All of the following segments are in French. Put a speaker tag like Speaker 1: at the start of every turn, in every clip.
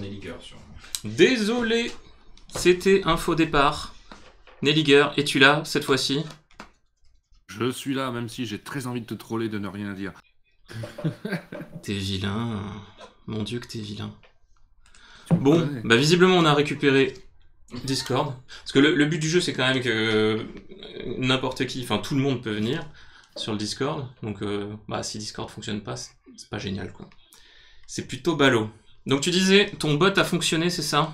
Speaker 1: Nelliger, sûrement.
Speaker 2: Désolé, c'était un faux départ. Nelliger, es-tu là cette fois-ci?
Speaker 3: Je suis là, même si j'ai très envie de te troller, de ne rien dire.
Speaker 2: T'es vilain. Mon Dieu que t'es vilain.
Speaker 3: Bon,
Speaker 2: bah visiblement on a récupéré Discord. Parce que le but du jeu c'est quand même que n'importe qui, enfin tout le monde peut venir sur le Discord. Donc bah si Discord fonctionne pas, c'est pas génial quoi. C'est plutôt ballot. Donc tu disais, ton bot a fonctionné, c'est ça?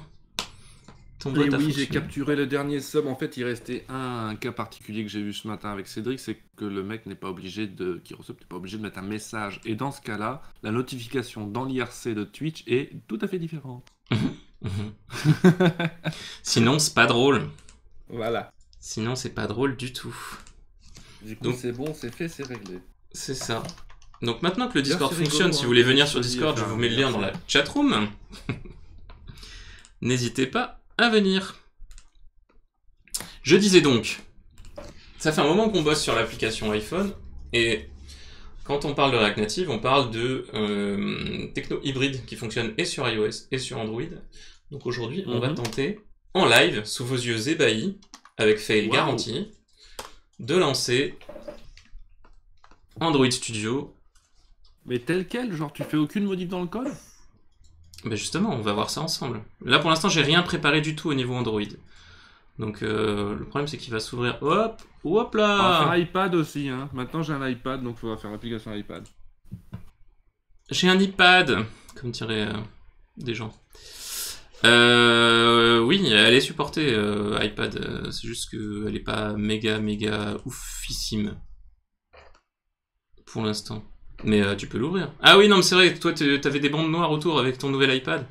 Speaker 2: Ton bot a
Speaker 3: oui,
Speaker 2: fonctionné.
Speaker 3: j'ai capturé le dernier sub. En fait, il restait un cas particulier que j'ai vu ce matin avec Cédric, c'est que le mec n'est pas obligé de, qui reçoit, n'est pas obligé de mettre un message. Et dans ce cas-là, la notification dans l'IRC de Twitch est tout à fait différente.
Speaker 2: Sinon, c'est pas drôle.
Speaker 3: Voilà.
Speaker 2: Sinon, c'est pas drôle du tout.
Speaker 3: Du coup,
Speaker 2: Donc
Speaker 3: c'est bon, c'est fait, c'est réglé.
Speaker 2: c'est ça. Donc maintenant que le Discord
Speaker 3: c'est rigolo,
Speaker 2: fonctionne, si
Speaker 3: hein,
Speaker 2: vous voulez
Speaker 3: de
Speaker 2: venir sur
Speaker 3: choisir,
Speaker 2: Discord, je
Speaker 3: enfin,
Speaker 2: vous mets le lien dans la chatroom. N'hésitez pas à venir. Je disais donc, ça fait un moment qu'on bosse sur l'application iPhone, et quand on parle de React Native, on parle de techno hybride qui fonctionne et sur iOS et sur Android. Donc aujourd'hui, on va tenter, en live, sous vos yeux ébahis, avec fail garanti, de lancer Android Studio.
Speaker 3: Mais tel quel, genre tu fais aucune modif dans le code?
Speaker 2: Ben justement, on va voir ça ensemble. Là pour l'instant, j'ai rien préparé du tout au niveau Android. Donc le problème c'est qu'il va s'ouvrir. Hop, hop
Speaker 3: On va
Speaker 2: là.
Speaker 3: faire iPad aussi, hein. Maintenant j'ai un iPad, donc il faudra faire l'application iPad.
Speaker 2: J'ai un iPad, comme diraient des gens. Oui, elle est supportée iPad. C'est juste qu'elle est pas méga oufissime pour l'instant. Mais tu peux l'ouvrir. Ah oui, non, mais c'est vrai, toi t'avais des bandes noires autour avec ton nouvel iPad.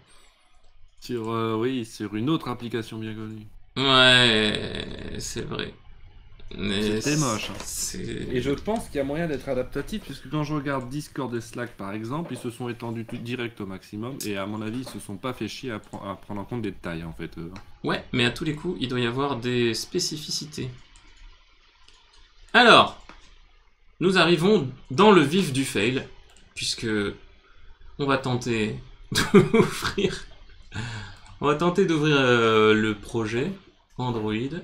Speaker 3: Sur, oui, sur une autre application bien connue.
Speaker 2: Ouais, c'est vrai.
Speaker 3: C'était moche.
Speaker 2: Hein.
Speaker 3: Et je pense qu'il y a moyen d'être adaptatif, puisque quand je regarde Discord et Slack par exemple, ils se sont étendus direct au maximum, et à mon avis, ils se sont pas fait chier à prendre en compte des détails en fait.
Speaker 2: Ouais, mais à tous les coups, il doit y avoir des spécificités. Alors, nous arrivons dans le vif du fail, puisque on va tenter d'ouvrir. On va tenter d'ouvrir le projet Android.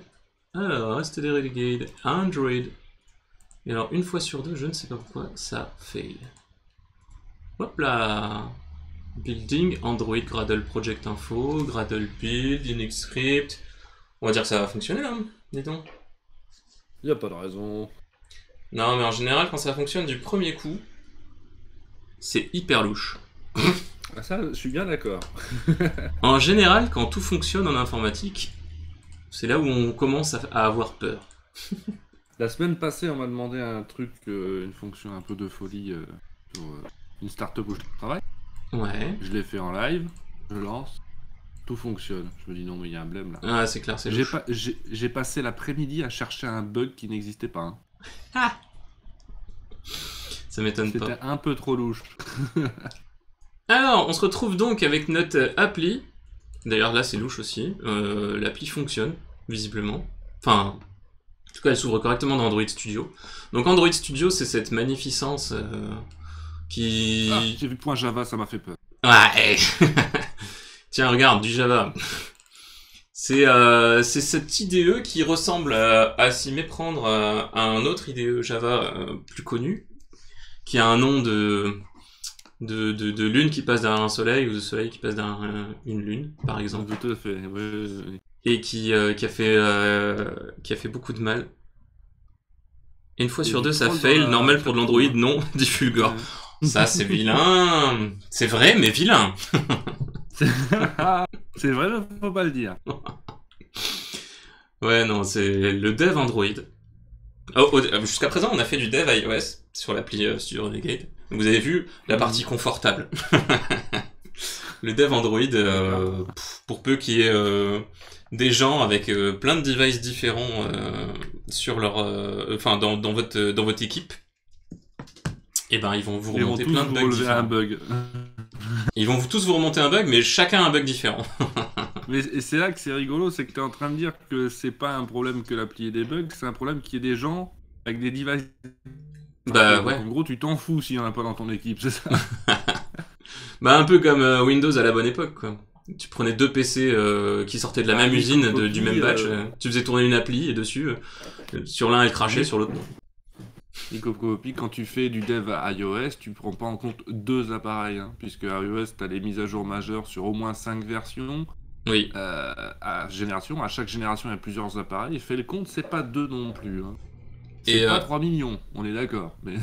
Speaker 2: Alors, reste des renegade Android. Et alors, une fois sur deux, je ne sais pas pourquoi, ça fail. Hop là. Building, Android, Gradle Project Info, Gradle Build, Linux Script. On va dire que ça va fonctionner là, dis donc.
Speaker 3: Y a pas de raison.
Speaker 2: Non, mais en général, quand ça fonctionne du premier coup, c'est hyper louche.
Speaker 3: Ah, ça, je suis bien d'accord.
Speaker 2: En général, quand tout fonctionne en informatique, c'est là où on commence à avoir peur.
Speaker 3: La semaine passée, on m'a demandé un truc, une fonction un peu de folie sur une start-up où je travaille.
Speaker 2: Ouais.
Speaker 3: Je l'ai fait en live, je lance, tout fonctionne. Je me dis non, mais il y a un blême là.
Speaker 2: Ah, c'est clair, c'est louche.
Speaker 3: J'ai passé l'après-midi à chercher un bug qui n'existait pas. Hein.
Speaker 2: Ah, ça m'étonne pas.
Speaker 3: C'était un peu trop louche.
Speaker 2: Alors, on se retrouve donc avec notre appli. D'ailleurs, là, c'est louche aussi. L'appli fonctionne, visiblement. Enfin, en tout cas, elle s'ouvre correctement dans Android Studio. Donc, Android Studio, c'est cette magnificence qui...
Speaker 3: Ah, j'ai vu point Java, ça m'a fait peur.
Speaker 2: Ouais. Tiens, regarde, du Java. C'est cette IDE qui ressemble à s'y méprendre à un autre IDE Java plus connu, qui a un nom de lune qui passe derrière un soleil ou de soleil qui passe derrière une lune, par exemple.
Speaker 3: Tout à fait. Oui.
Speaker 2: Et qui a fait beaucoup de mal. Et une fois sur deux, ça fail. Normal pour de l'Android, non. Dit Fulgore. Ça, c'est vilain. C'est vrai, mais vilain.
Speaker 3: C'est vrai, mais faut pas le dire.
Speaker 2: Ouais, non, c'est le dev Android. Jusqu'à présent, on a fait du dev iOS sur l'appli Studio Renegade. Donc vous avez vu la partie confortable. Le dev Android, pour peu qu'il y ait des gens avec plein de devices différents sur leur, enfin dans votre équipe, et ben ils vont vous remonter plein de bugs différents.
Speaker 3: Un bug.
Speaker 2: Ils vont tous vous remonter un bug, mais chacun un bug différent.
Speaker 3: Mais c'est là que c'est rigolo, c'est que tu es en train de dire que c'est pas un problème que l'appli ait des bugs, c'est un problème qu'il y ait des gens avec des devices.
Speaker 2: Bah ouais.
Speaker 3: En gros, tu t'en fous s'il y en a pas dans ton équipe, c'est ça.
Speaker 2: Bah un peu comme Windows à la bonne époque, quoi. Tu prenais 2 PC qui sortaient de la même usine, du même batch, tu faisais tourner une appli et dessus, sur l'un elle crachait, sur l'autre non.
Speaker 3: Nicocopie, quand tu fais du dev à iOS, tu prends pas en compte 2 appareils, hein, puisque à iOS, tu as les mises à jour majeures sur au moins 5 versions.
Speaker 2: Oui.
Speaker 3: À chaque génération, il y a plusieurs appareils. Fais le compte, c'est pas 2 non plus. Hein. C'est
Speaker 2: Et
Speaker 3: pas 3 millions, on est d'accord. Mais...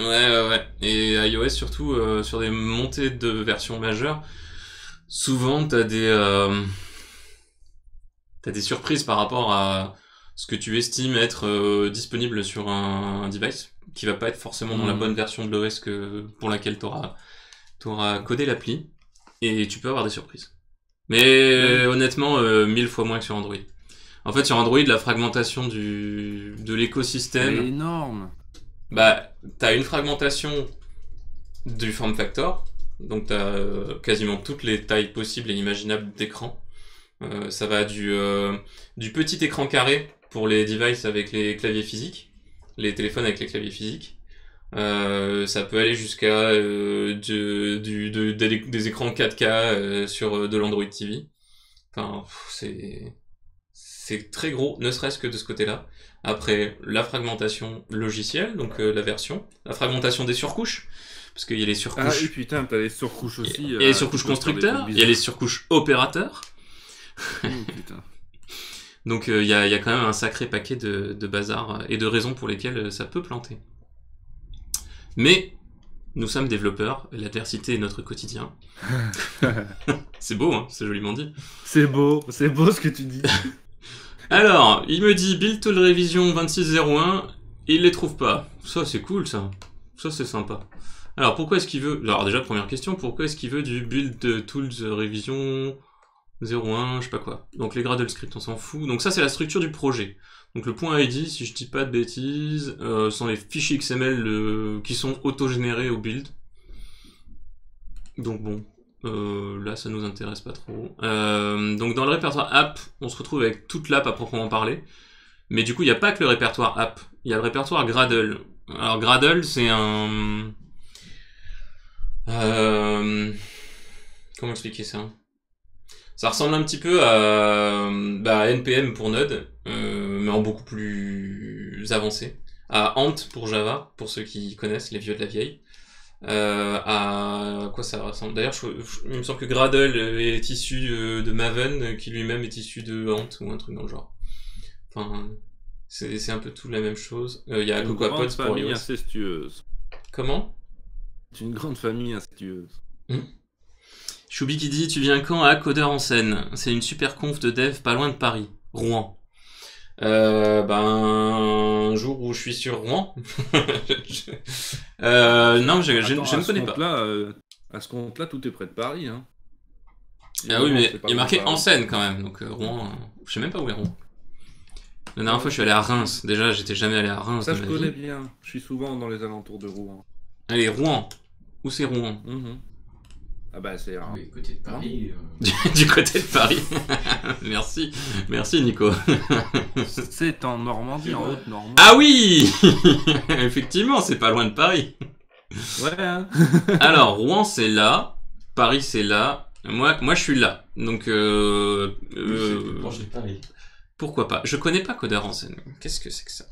Speaker 2: Ouais. Et iOS, surtout, sur des montées de versions majeures, souvent, t'as des surprises par rapport à ce que tu estimes être disponible sur un device, qui va pas être forcément dans la bonne version de l'OS pour laquelle t'auras codé l'appli, et tu peux avoir des surprises. Mais honnêtement, 1000 fois moins que sur Android. En fait, sur Android, la fragmentation de l'écosystème...
Speaker 3: C'est énorme.
Speaker 2: Bah, t'as une fragmentation du form factor, donc t'as quasiment toutes les tailles possibles et imaginables d'écran. Ça va du petit écran carré pour les devices avec les claviers physiques, les téléphones avec les claviers physiques. Ça peut aller jusqu'à des écrans 4K sur de l'Android TV. Enfin, c'est très gros, ne serait-ce que de ce côté-là. Après, la fragmentation logicielle, donc la version, la fragmentation des surcouches, parce qu'il y a les surcouches.
Speaker 3: Ah oui, putain, t'as les surcouches aussi.
Speaker 2: Il y a les surcouches constructeurs, il y a les surcouches opérateurs.
Speaker 3: Oh, putain.
Speaker 2: Donc il y a quand même un sacré paquet de bazar et de raisons pour lesquelles ça peut planter. Mais nous sommes développeurs, l'adversité est notre quotidien. C'est beau, hein, c'est joliment dit.
Speaker 3: C'est beau ce que tu dis.
Speaker 2: Alors, il me dit Build Tool Révision 2601, et il les trouve pas. Ça c'est cool ça. Ça c'est sympa. Alors pourquoi est-ce qu'il veut... Alors déjà première question, pourquoi est-ce qu'il veut du Build Tools Révision 01, je sais pas quoi. Donc les Gradle script on s'en fout. Donc ça c'est la structure du projet. Donc le point ID, si je dis pas de bêtises, sont les fichiers XML qui sont auto-générés au build. Donc bon, là ça nous intéresse pas trop. Donc dans le répertoire app, on se retrouve avec toute l'app à proprement parler. Mais du coup il n'y a pas que le répertoire app, il y a le répertoire Gradle. Alors Gradle c'est un... comment expliquer ça ? Ça ressemble un petit peu à NPM pour Node, mais en beaucoup plus avancé. À Ant pour Java, pour ceux qui connaissent, les vieux de la vieille. À quoi ça ressemble? D'ailleurs, il me semble que Gradle est issu de Maven, qui lui-même est issu de Ant, ou un truc dans le genre. Enfin, c'est un peu tout la même chose. Il y a CocoaPods pour iOS.
Speaker 3: Incestueuse.
Speaker 2: Comment?
Speaker 3: C'est une grande famille incestueuse.
Speaker 2: Choubi qui dit, tu viens quand à Codeur en Seine? C'est une super conf de dev pas loin de Paris, Rouen. Un jour où je suis sur Rouen. Non, je ne connais pas.
Speaker 3: À ce compte-là, tout est près de Paris. Hein.
Speaker 2: Ah oui, mais il est marqué en Seine quand même, donc Rouen, je sais même pas où est Rouen. La dernière fois, je suis allé à Reims. Déjà, j'étais jamais allé à Reims.
Speaker 3: Ça, je connais bien. Je suis souvent dans les alentours de Rouen.
Speaker 2: Allez, Rouen. Où c'est Rouen?
Speaker 3: Ah bah c'est
Speaker 1: du côté de Paris.
Speaker 2: Du côté de Paris. Merci Nico.
Speaker 3: C'est en Normandie, en Haute-Normandie.
Speaker 2: Ah oui. Effectivement, c'est pas loin de Paris.
Speaker 3: Ouais. Hein.
Speaker 2: Alors Rouen c'est là, Paris c'est là. Moi je suis là. Donc
Speaker 1: Proche de Paris.
Speaker 2: Pourquoi pas? Je connais pas Codeur en Seine. Qu'est-ce que c'est que ça?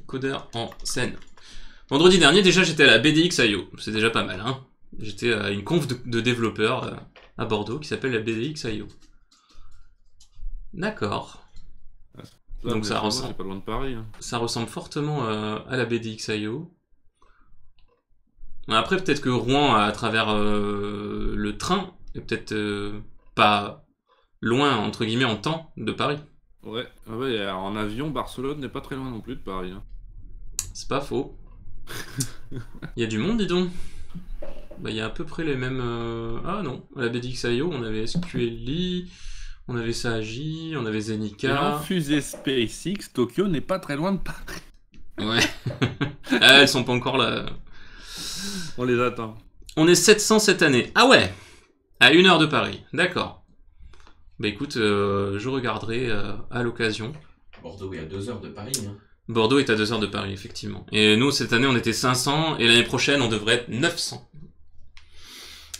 Speaker 2: Codeur en Seine. Vendredi dernier déjà j'étais à la BDX.io. C'est déjà pas mal hein. J'étais à une conf de développeurs à Bordeaux qui s'appelle la BDX.io. D'accord. Donc ça ressemble.
Speaker 3: C'est pas loin de Paris. Hein.
Speaker 2: Ça ressemble fortement à la BDX.io. Après peut-être que Rouen à travers le train est peut-être pas loin entre guillemets en temps de Paris.
Speaker 3: Ouais. En avion, Barcelone n'est pas très loin non plus de Paris. Hein.
Speaker 2: C'est pas faux. Il y a du monde dis donc. Bah, il y a à peu près les mêmes... Ah non, à la BDX.io, on avait SQLi, on avait Sagi, on avait Zenica...
Speaker 3: Et fusée SpaceX, Tokyo n'est pas très loin de Paris.
Speaker 2: Ouais. Ah, elles sont pas encore là.
Speaker 3: On les attend.
Speaker 2: On est 700 cette année. Ah ouais. À 1 heure de Paris, d'accord. Bah écoute, je regarderai à l'occasion.
Speaker 1: Bordeaux est à 2 heures de Paris. Hein.
Speaker 2: Bordeaux est à 2 heures de Paris, effectivement. Et nous, cette année, on était 500, et l'année prochaine, on devrait être 900.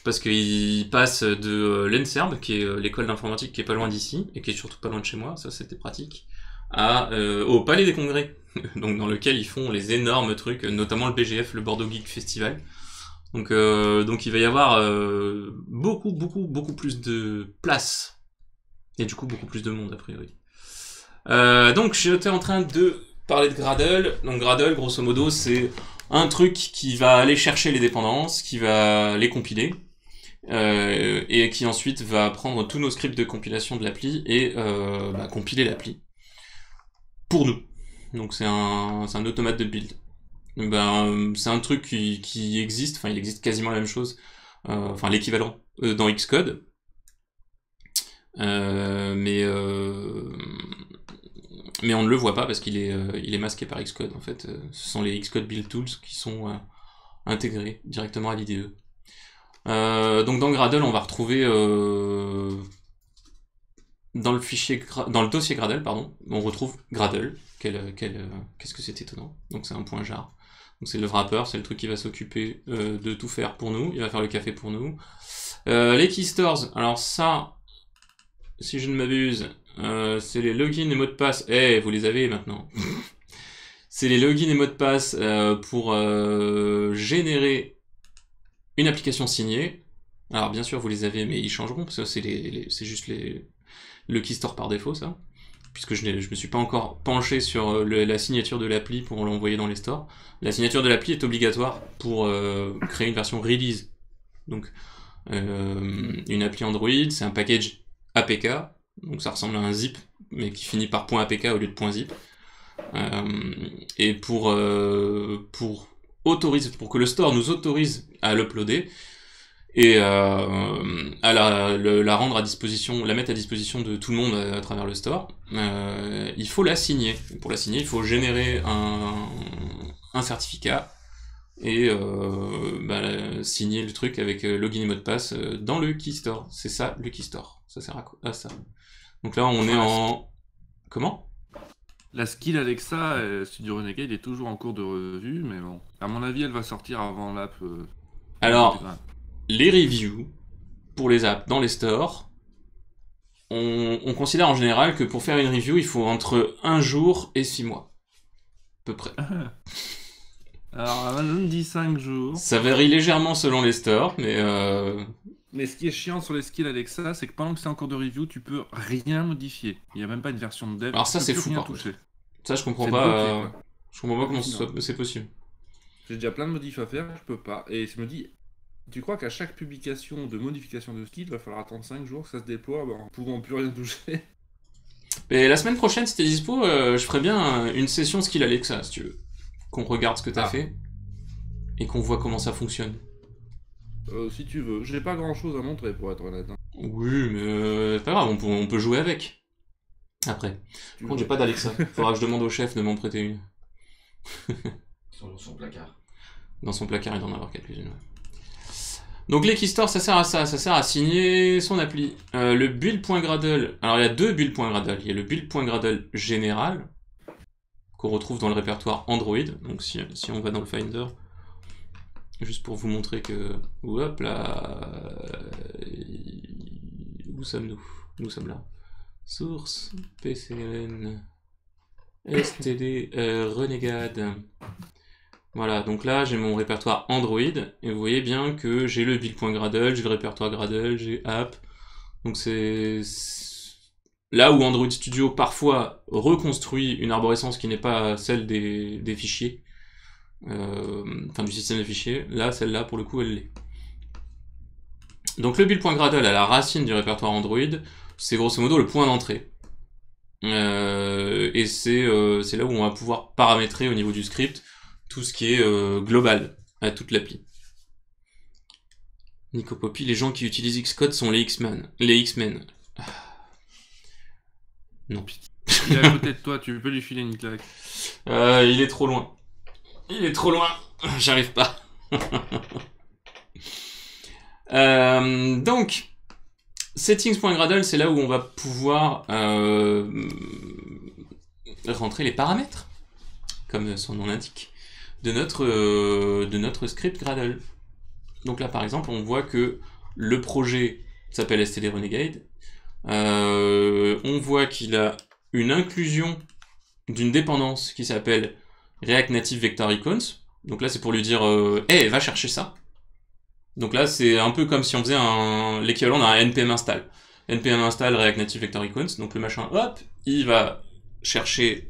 Speaker 2: parce qu'il passe de l'ENSERB, qui est l'école d'informatique qui est pas loin d'ici, et qui est surtout pas loin de chez moi, ça c'était pratique, au Palais des Congrès, donc dans lequel ils font les énormes trucs, notamment le BGF, le Bordeaux Geek Festival. Donc il va y avoir beaucoup plus de place, et du coup beaucoup plus de monde a priori. Donc j'étais en train de parler de Gradle. Donc Gradle, grosso modo, c'est un truc qui va aller chercher les dépendances, qui va les compiler, et qui ensuite va prendre tous nos scripts de compilation de l'appli et compiler l'appli pour nous. Donc c'est un automate de build. C'est un truc qui existe, enfin il existe quasiment la même chose, enfin l'équivalent dans Xcode. Mais on ne le voit pas parce qu'il est masqué par Xcode en fait. Ce sont les Xcode Build Tools qui sont intégrés directement à l'IDE. Donc dans Gradle, on va retrouver dans le dossier Gradle, pardon, on retrouve Gradle. Qu'est-ce que c'est étonnant. Donc c'est un point jar. Donc c'est le wrapper, c'est le truc qui va s'occuper de tout faire pour nous. Il va faire le café pour nous. Les key stores, alors ça, si je ne m'abuse, c'est les logins et mots de passe. Vous les avez maintenant. C'est les logins et mots de passe pour générer une application signée. Alors bien sûr vous les avez, mais ils changeront parce que c'est juste le key store par défaut, ça. Puisque je me suis pas encore penché sur la signature de l'appli pour l'envoyer dans les stores. La signature de l'appli est obligatoire pour créer une version release. Donc une appli Android, c'est un package APK, donc ça ressemble à un zip, mais qui finit par .apk au lieu de .zip. Et pour que le store nous autorise à l'uploader et à la rendre à disposition, la mettre à disposition de tout le monde à travers le store, il faut la signer. Pour la signer, il faut générer un certificat et signer le truc avec login et mot de passe dans le key store. C'est ça le key store. Ça sert à ça. Donc là, on est en... Comment ?
Speaker 3: La skill Alexa Studio Renegade est toujours en cours de revue, mais bon, à mon avis, elle va sortir avant l'app.
Speaker 2: Alors, les reviews pour les apps dans les stores, on considère en général que pour faire une review, il faut entre 1 jour et 6 mois. À peu près.
Speaker 3: Alors, Amazon dit 5 jours.
Speaker 2: Ça varie légèrement selon les stores, mais...
Speaker 3: Mais ce qui est chiant sur les skills Alexa, c'est que pendant que c'est en cours de review, tu peux rien modifier. Il n'y a même pas une version de dev.
Speaker 2: Alors ça, c'est fou, par contre. Ça, je comprends pas. Je comprends pas comment c'est possible.
Speaker 3: J'ai déjà plein de modifs à faire, je peux pas. Et je me dis, tu crois qu'à chaque publication de modification de skill, il va falloir attendre 5 jours que ça se déploie en pouvant plus rien toucher?
Speaker 2: Mais la semaine prochaine, si t'es dispo, je ferai bien une session skill Alexa, si tu veux. Qu'on regarde ce que t'as fait et qu'on voit comment ça fonctionne.
Speaker 3: Si tu veux. J'ai pas grand chose à montrer pour être honnête.
Speaker 2: Oui, mais c'est pas grave, on peut jouer avec. Après. Par contre, j'ai pas d'Alexa. Faudra que je demande au chef de m'en prêter une.
Speaker 1: Dans son placard.
Speaker 2: Dans son placard, il doit en avoir quelques-unes. Donc les keystores, ça sert à ça. Ça sert à signer son appli. Le build.gradle. Alors il y a deux build.gradle. Il y a le build.gradle général, qu'on retrouve dans le répertoire Android. Donc si on va dans le Finder, juste pour vous montrer que... Hop là... Où sommes-nous? Nous sommes là. Source, PCN, STD, Renegade. Voilà, donc là j'ai mon répertoire Android, et vous voyez bien que j'ai le build.gradle, j'ai le répertoire Gradle, j'ai app. Donc c'est... Là où Android Studio parfois reconstruit une arborescence qui n'est pas celle des fichiers, enfin du système de fichiers, là celle-là pour le coup elle l'est. Donc le build.gradle à la racine du répertoire Android, c'est grosso modo le point d'entrée. Et c'est là où on va pouvoir paramétrer au niveau du script tout ce qui est global à toute l'appli. Nico Poppy, les gens qui utilisent Xcode sont les X-Men. Non.
Speaker 3: Il est à côté de toi, tu peux lui filer une claque.
Speaker 2: Il est trop loin. J'arrive pas. Donc, settings.gradle, c'est là où on va pouvoir rentrer les paramètres, comme son nom l'indique, de notre script Gradle. Donc là, par exemple, on voit que le projet s'appelle STD Renegade. On voit qu'il a une inclusion d'une dépendance qui s'appelle React Native Vector Icons. Donc là, c'est pour lui dire hey, va chercher ça. Donc là, c'est un peu comme si on faisait l'équivalent d'un npm install. npm install React Native Vector Icons. Donc le machin, hop, il va chercher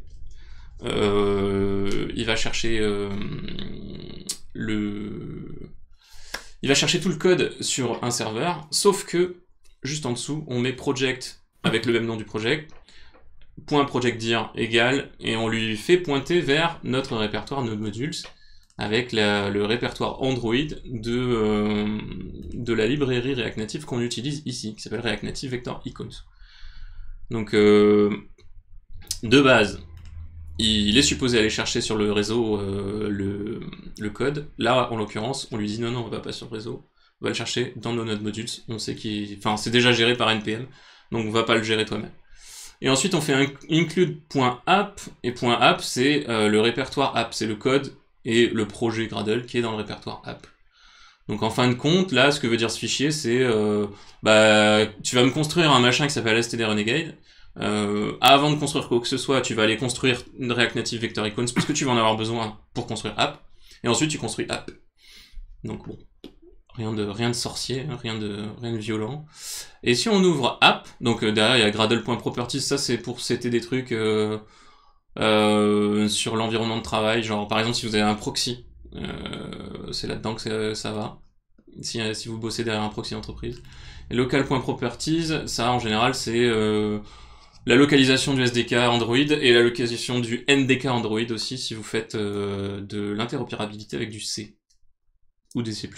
Speaker 2: tout le code sur un serveur, sauf que juste en dessous, on met project avec le même nom du project, .projectdir égale, et on lui fait pointer vers notre répertoire Node Modules avec le répertoire Android de la librairie React Native qu'on utilise ici, qui s'appelle React Native Vector Icons. Donc, de base, il est supposé aller chercher sur le réseau le code. Là, en l'occurrence, on lui dit non, on va pas sur le réseau. On va le chercher dans nos Node Modules. On sait enfin, c'est déjà géré par npm, donc on va pas le gérer toi-même. Et ensuite, on fait un include.app, et .app, c'est le répertoire app, c'est le code et le projet Gradle qui est dans le répertoire app. Donc en fin de compte, là, ce que veut dire ce fichier, c'est tu vas me construire un machin qui s'appelle STD Renegade. Avant de construire quoi que ce soit, tu vas aller construire une React Native Vector Icons parce que tu vas en avoir besoin pour construire app. Et ensuite, tu construis app. Donc bon, rien de sorcier, hein, rien de violent. Et si on ouvre app, donc derrière il y a Gradle.properties, ça c'est pour setter des trucs sur l'environnement de travail, genre par exemple si vous avez un proxy, c'est là-dedans que ça va, si vous bossez derrière un proxy d'entreprise. Et local.properties, ça en général c'est la localisation du SDK Android et la localisation du NDK Android aussi si vous faites de l'interopérabilité avec du C ou des C++.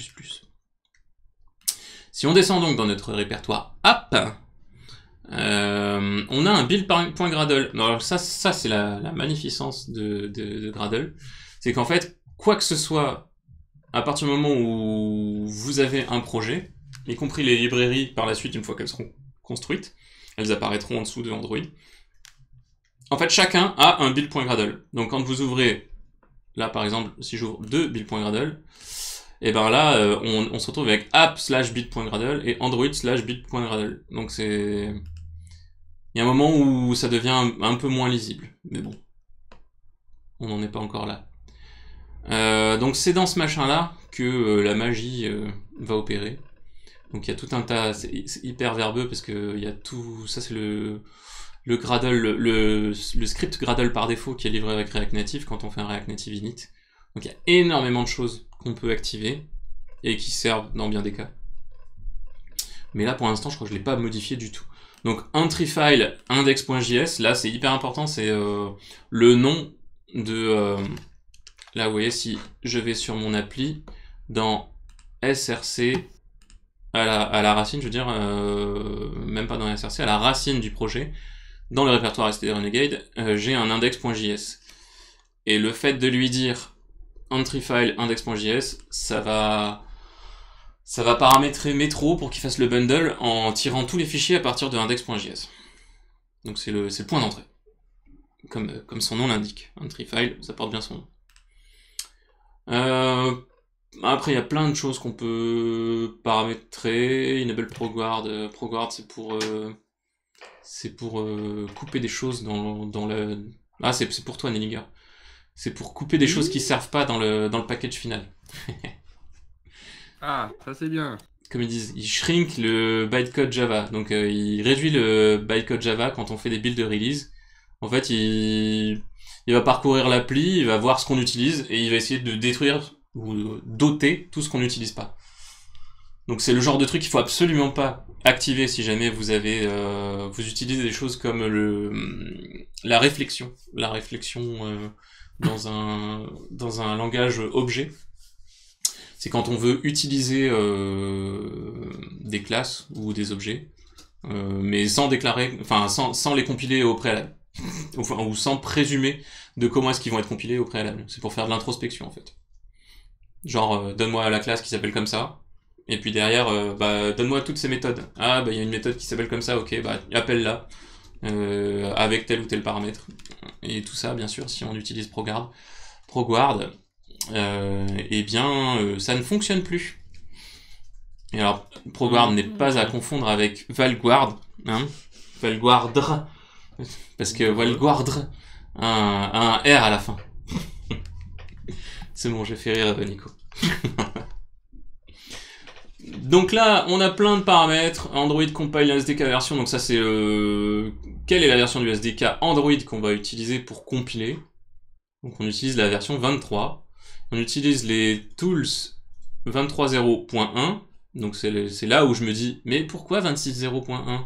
Speaker 2: Si on descend donc dans notre répertoire app, on a un build.gradle. Alors ça c'est la magnificence de Gradle. C'est qu'en fait, quoi que ce soit, à partir du moment où vous avez un projet, y compris les librairies par la suite, une fois qu'elles seront construites, elles apparaîtront en dessous de Android. En fait, chacun a un build.gradle. Donc quand vous ouvrez, là par exemple, si j'ouvre deux build.gradle, et ben là, on se retrouve avec app/build.gradle et android/build.gradle. Donc c'est... Il y a un moment où ça devient un peu moins lisible. Mais bon, on n'en est pas encore là. Donc c'est dans ce machin-là que la magie va opérer. Donc il y a tout un tas... C'est hyper verbeux parce que il y a tout... Ça c'est le Gradle, le script Gradle par défaut qui est livré avec React Native quand on fait un React Native init. Donc il y a énormément de choses qu'on peut activer et qui servent dans bien des cas. Mais là pour l'instant je crois que je ne l'ai pas modifié du tout. Donc entry-file index.js, là c'est hyper important, c'est le nom de... là vous voyez, si je vais sur mon appli, dans src, à la racine, je veux dire, même pas dans src, à la racine du projet, dans le répertoire STD Renegade, j'ai un index.js. Et le fait de lui dire entry-file index.js, ça va paramétrer Metro pour qu'il fasse le bundle en tirant tous les fichiers à partir de index.js. Donc c'est le point d'entrée. Comme son nom l'indique. Entry-file, ça porte bien son nom. Après, il y a plein de choses qu'on peut paramétrer. Enable ProgWard. ProgWard, c'est pour couper des choses dans le... Ah, c'est pour toi, Nelliger. C'est pour couper des choses qui servent pas dans le package final.
Speaker 3: Ah, ça c'est bien.
Speaker 2: Comme ils disent, il shrink le bytecode Java. Donc il réduit le bytecode Java quand on fait des builds de release. En fait, il va parcourir l'appli, il va voir ce qu'on utilise et il va essayer de détruire ou d'ôter tout ce qu'on n'utilise pas. Donc c'est le genre de truc qu'il faut absolument pas activer si jamais vous avez vous utilisez des choses comme la réflexion dans un langage objet. C'est quand on veut utiliser des classes ou des objets, mais sans déclarer, enfin sans les compiler au préalable, ou sans présumer de comment est-ce qu'ils vont être compilés au préalable. C'est pour faire de l'introspection en fait. Genre donne-moi la classe qui s'appelle comme ça, et puis derrière donne-moi toutes ces méthodes. Ah il y a une méthode qui s'appelle comme ça, ok, appelle-la avec tel ou tel paramètre. Et tout ça bien sûr si on utilise ProgWard. Eh bien, ça ne fonctionne plus. Et alors, ProGuard n'est pas à confondre avec Valguard, hein, Valguardre, parce que Valguardre a un R à la fin. C'est bon, j'ai fait rire Nico. Donc là, on a plein de paramètres. Android compile la SDK version. Donc ça, c'est quelle est la version du SDK Android qu'on va utiliser pour compiler. Donc on utilise la version 23. On utilise les tools 23.0.1. Donc c'est là où je me dis, mais pourquoi 26.0.1,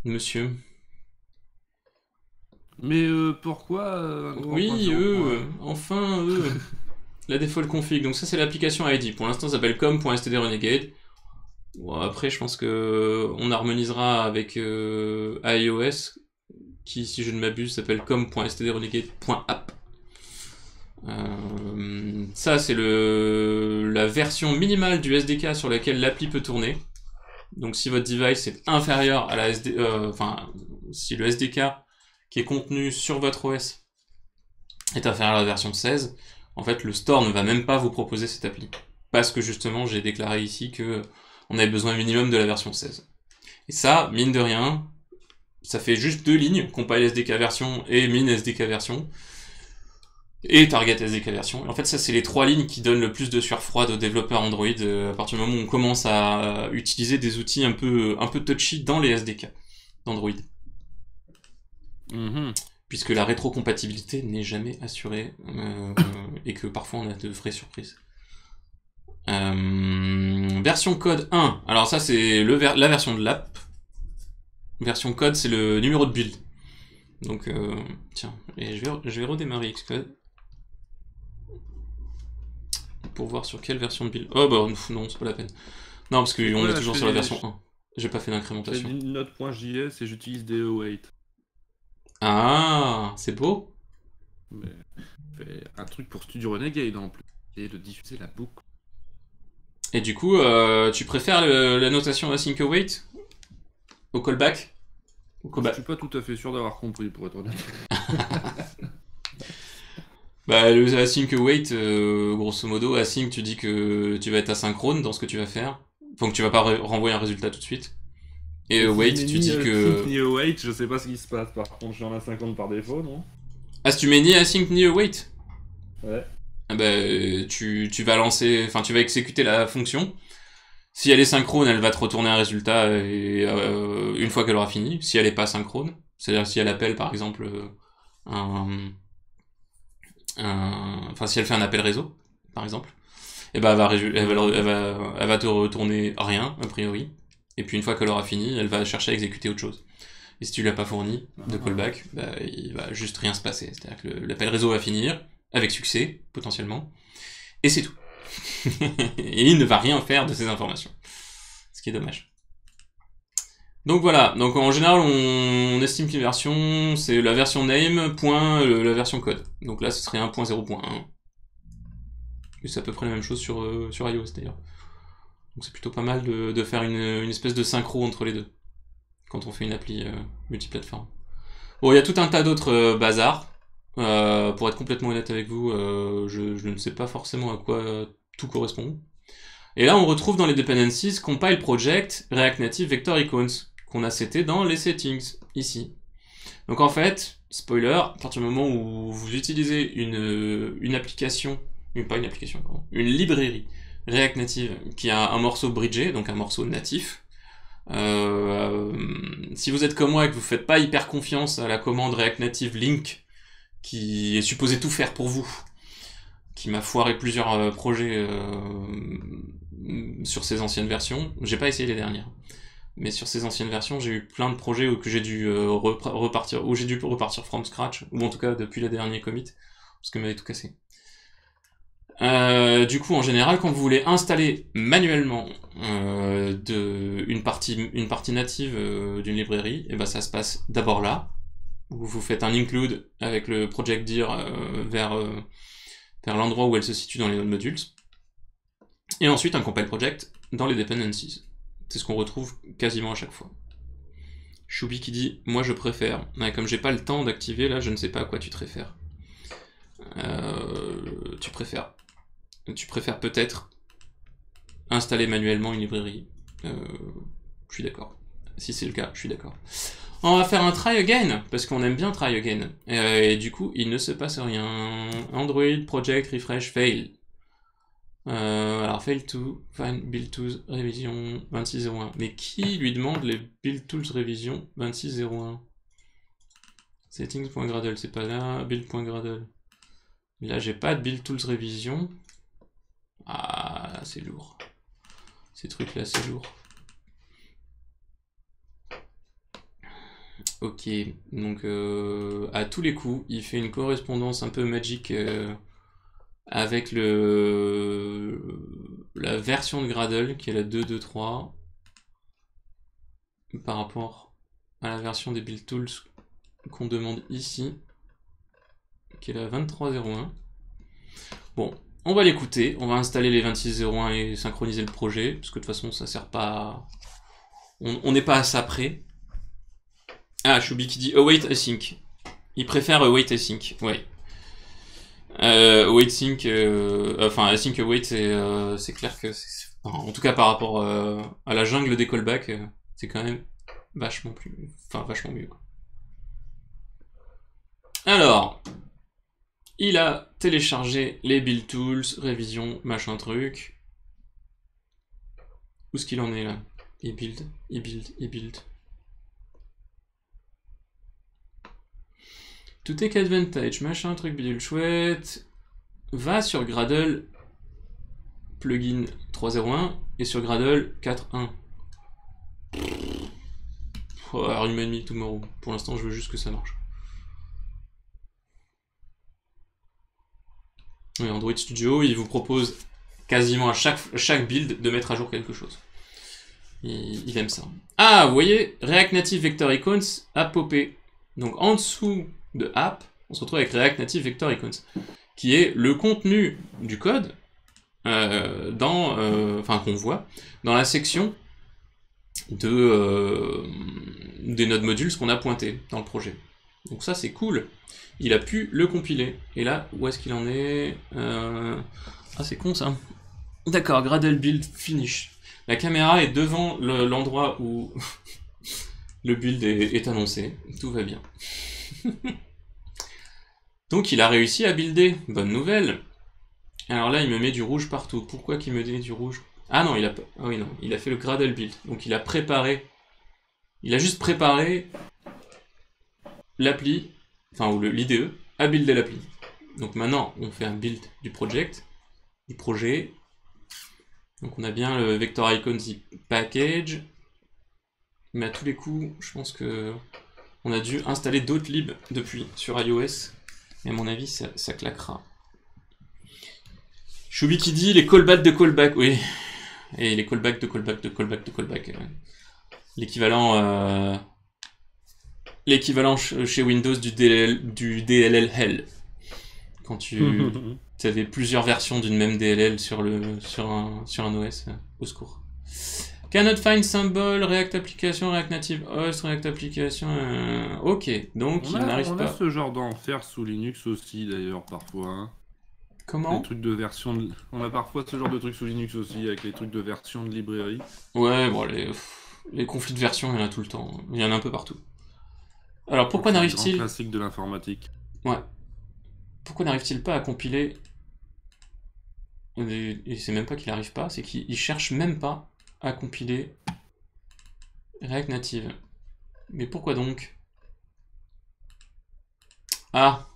Speaker 2: monsieur?
Speaker 3: Mais pourquoi
Speaker 2: Oui, enfin, la default config. Donc ça, c'est l'application ID. Pour l'instant, ça s'appelle com.stdrenegade. Bon, après, je pense que on harmonisera avec iOS, qui, si je ne m'abuse, s'appelle com.stdrenegade.app. Ça, c'est la version minimale du SDK sur laquelle l'appli peut tourner. Donc si votre device est inférieur à la si le SDK qui est contenu sur votre OS est inférieur à la version 16, en fait le store ne va même pas vous proposer cette appli. Parce que justement j'ai déclaré ici que on avait besoin minimum de la version 16. Et ça, mine de rien, ça fait juste 2 lignes, compile SDK version et min SDK version, et target SDK version. Et en fait ça c'est les 3 lignes qui donnent le plus de sueur froide aux développeurs Android à partir du moment où on commence à utiliser des outils un peu touchy dans les SDK d'Android. Puisque la rétrocompatibilité n'est jamais assurée et que parfois on a de vraies surprises. Version code 1, alors ça c'est la version de l'app. Version code c'est le numéro de build. Donc tiens, et je vais redémarrer Xcode pour voir sur quelle version de build. Oh bah non, c'est pas la peine. Non, parce qu'on est toujours sur la version 1. J'ai pas fait d'incrémentation.
Speaker 3: J'ai Node.js et j'utilise des await.
Speaker 2: Ah, c'est beau.
Speaker 3: Mais un truc pour Studio Renegade en plus, et de diffuser la boucle.
Speaker 2: Et du coup, tu préfères la notation async await au callback?
Speaker 3: Je suis pas tout à fait sûr d'avoir compris, pour être honnête.
Speaker 2: Bah, le async await, grosso modo, async, tu dis que tu vas être asynchrone dans ce que tu vas faire. Donc tu vas pas renvoyer un résultat tout de suite. Et await, tu dis que...
Speaker 3: Ni await, je sais pas ce qui se passe, par contre, je suis en A50 par défaut, non?
Speaker 2: Ah, si tu mets ni async ni await?
Speaker 3: Ouais.
Speaker 2: Ah bah, tu vas lancer... Enfin, tu vas exécuter la fonction. Si elle est synchrone, elle va te retourner un résultat et, une fois qu'elle aura fini. Si elle est pas synchrone, c'est-à-dire si elle appelle, par exemple, enfin, si elle fait un appel réseau, par exemple, et ben elle va te retourner rien, a priori. Et puis une fois qu'elle aura fini, elle va chercher à exécuter autre chose. Et si tu l'as pas fourni de callback, bah, il va juste rien se passer. C'est-à-dire que l'appel réseau va finir, avec succès, potentiellement, et c'est tout. Et il ne va rien faire de ces informations. Ce qui est dommage. Donc voilà, donc en général on estime qu'une version, c'est la version name, point la version code. Donc là ce serait 1.0.1. Et c'est à peu près la même chose sur iOS d'ailleurs. Donc c'est plutôt pas mal de faire une espèce de synchro entre les deux, quand on fait une appli multiplateforme. Bon, il y a tout un tas d'autres bazars. Pour être complètement honnête avec vous, je ne sais pas forcément à quoi tout correspond. Et là on retrouve dans les dependencies compile project React Native Vector Icons, qu'on a seté dans les settings, ici. Donc en fait, spoiler, à partir du moment où vous utilisez une application, pas une application, pardon, une librairie React Native qui a un morceau bridgé, donc un morceau natif, si vous êtes comme moi et que vous faites pas hyper confiance à la commande React Native Link, qui est supposée tout faire pour vous, qui m'a foiré plusieurs projets sur ces anciennes versions, j'ai pas essayé les dernières. Mais sur ces anciennes versions, j'ai eu plein de projets où j'ai dû repartir from scratch, ou en tout cas depuis le dernier commit, parce que m'avait tout cassé. Du coup, en général, quand vous voulez installer manuellement une partie native d'une librairie, et ben ça se passe d'abord là, où vous faites un include avec le project dir vers l'endroit où elle se situe dans les node modules, et ensuite un compile project dans les dependencies. C'est ce qu'on retrouve quasiment à chaque fois. Choubi qui dit « Moi je préfère ». Comme j'ai pas le temps d'activer, là je ne sais pas à quoi tu te réfères. Tu préfères peut-être installer manuellement une librairie. Je suis d'accord. Si c'est le cas, je suis d'accord. On va faire un try again, parce qu'on aime bien try again. Et du coup, il ne se passe rien. Android, project, refresh, fail. Alors, fail to, find build tools, révision 26.01. Mais qui lui demande les build tools révision 26.01? Settings.gradle, c'est pas là. Build.gradle. Là, j'ai pas de build tools révision. Ah, c'est lourd. Ces trucs-là, c'est lourd. Ok, donc à tous les coups, il fait une correspondance un peu magique avec la version de Gradle, qui est la 2.2.3, par rapport à la version des build tools qu'on demande ici, qui est la 23.01. Bon, on va l'écouter, on va installer les 26.01 et synchroniser le projet, parce que de toute façon ça sert pas à... On n'est pas à ça près. Ah, Choubi qui dit await async. Il préfère await async, ouais. Await sync, enfin async await, c'est clair que, en tout cas par rapport à la jungle des callbacks, c'est quand même vachement plus, enfin vachement mieux, quoi. Alors, il a téléchargé les build tools, révision, machin truc. Où est-ce qu'il en est là? Il build. To take advantage, machin truc bidule chouette. Va sur Gradle plugin 3.01 et sur Gradle 4.1. Alors il m'a mis tomorrow. Pour l'instant, je veux juste que ça marche. Oui, Android Studio, il vous propose quasiment à chaque build de mettre à jour quelque chose. Il aime ça. Ah, vous voyez, React Native Vector Icons a popé. Donc en dessous de app, on se retrouve avec React Native Vector Icons, qui est le contenu du code qu'on voit dans la section des nodes modules qu'on a pointé dans le projet. Donc ça c'est cool. Il a pu le compiler. Et là, où est-ce qu'il en est? Ah, c'est con ça. D'accord, Gradle build finish. La caméra est devant l'endroit où le build est annoncé. Tout va bien. Donc il a réussi à builder. Bonne nouvelle. Alors là, il me met du rouge partout. Pourquoi qu'il me met du rouge? Ah non, il a pas. Ah oui, non. Il a fait le Gradle build. Donc il a préparé. Il a juste préparé l'appli, enfin, ou l'IDE, à builder l'appli. Donc maintenant, on fait un build du project, du projet. Donc on a bien le Vector Icons package. Mais à tous les coups, je pense que on a dû installer d'autres libs depuis sur iOS. Et à mon avis, ça claquera. Choubi qui dit les callbacks de callback, oui. Et les callbacks de callback de callback de callback. L'équivalent chez Windows du DLL hell. Quand tu avais plusieurs versions d'une même DLL sur un OS, au secours. Cannot find symbol, React Application, React Native Host, React Application... Ok, donc il n'arrive pas...
Speaker 3: On a ce genre d'enfer sous Linux aussi, d'ailleurs, parfois. Hein.
Speaker 2: Comment?
Speaker 3: Les trucs de version de... On a parfois ce genre de trucs sous Linux aussi, avec les trucs de version de librairie.
Speaker 2: Ouais, bon, les conflits de version, il y en a tout le temps. Il y en a un peu partout. Alors, pourquoi n'arrive-t-il...
Speaker 3: C'est un classique de l'informatique.
Speaker 2: Ouais. Pourquoi n'arrive-t-il pas à compiler... Et c'est même pas qu'il n'arrive pas, c'est qu'il cherche même pas à compiler React Native. Mais pourquoi donc? Ah,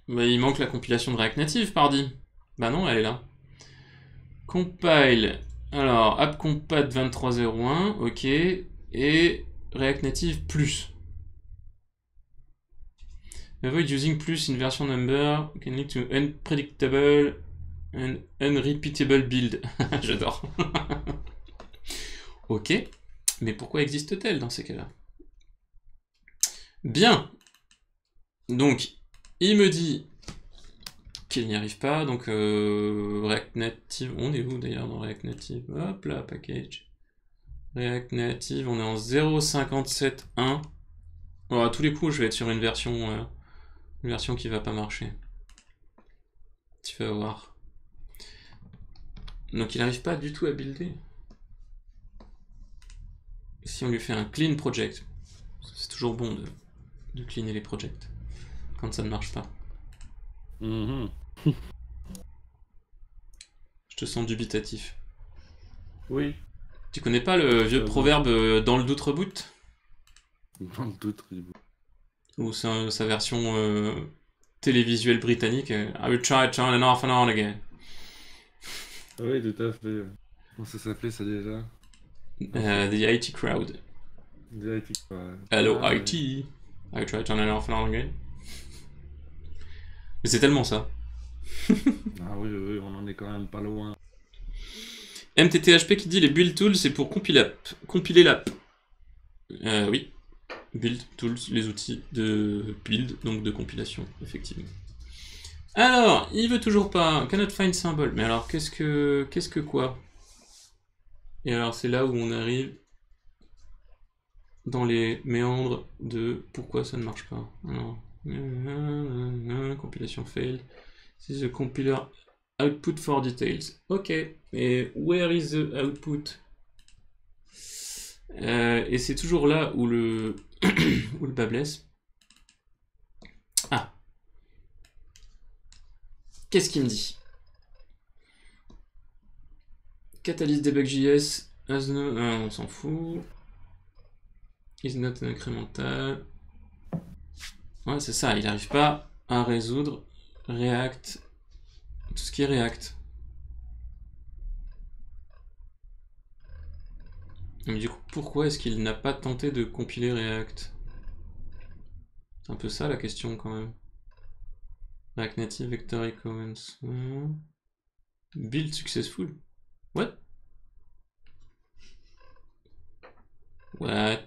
Speaker 2: bah, il manque la compilation de React Native, pardi. Bah non, elle est là. Compile. Alors, appcompat 23.01, ok. Et React Native plus. Avoid using plus in version number can lead to unpredictable and unrepeatable build. J'adore. Ok, mais pourquoi existe-t-elle dans ces cas-là? Bien. Donc, il me dit qu'il n'y arrive pas. Donc, React Native, on est où d'ailleurs dans React Native? Hop là, package. React Native, on est en 0.57.1. Alors, à tous les coups, je vais être sur une version qui va pas marcher. Tu vas voir. Donc il n'arrive pas du tout à builder. Si on lui fait un clean project, c'est toujours bon de cleaner les projects quand ça ne marche pas.
Speaker 3: Mhm.
Speaker 2: Je te sens dubitatif.
Speaker 3: Oui.
Speaker 2: Tu connais pas le vieux proverbe dans le doute reboot?
Speaker 3: Dans le doute,
Speaker 2: Ou sa version télévisuelle britannique, I will try it on and off and on again.
Speaker 3: Oui, tout à fait. Comment ça s'appelait ça déjà?
Speaker 2: The IT crowd. Hello IT. I will try it on and off and on again. Mais c'est tellement ça.
Speaker 3: Ah oui, on en est quand même pas loin.
Speaker 2: MTTHP qui dit les build tools c'est pour compiler l'app. Oui. Build tools, les outils de build, donc de compilation, effectivement. Alors, il veut toujours pas. Cannot find symbol. Mais alors, qu'est-ce que quoi? Et alors, c'est là où on arrive dans les méandres de pourquoi ça ne marche pas. Alors, compilation failed. This is the compiler output for details. Ok. Et where is the output? Et c'est toujours là où le où le bas blesse. Ah. Qu'est-ce qu'il me dit? Catalyst debug.js as no... on s'en fout. Is not an incremental. Ouais, c'est ça, il n'arrive pas à résoudre React. Tout ce qui est React. Mais du coup, pourquoi est-ce qu'il n'a pas tenté de compiler React? C'est un peu ça la question quand même. React Native Vectory Commons. Build successful. What? What?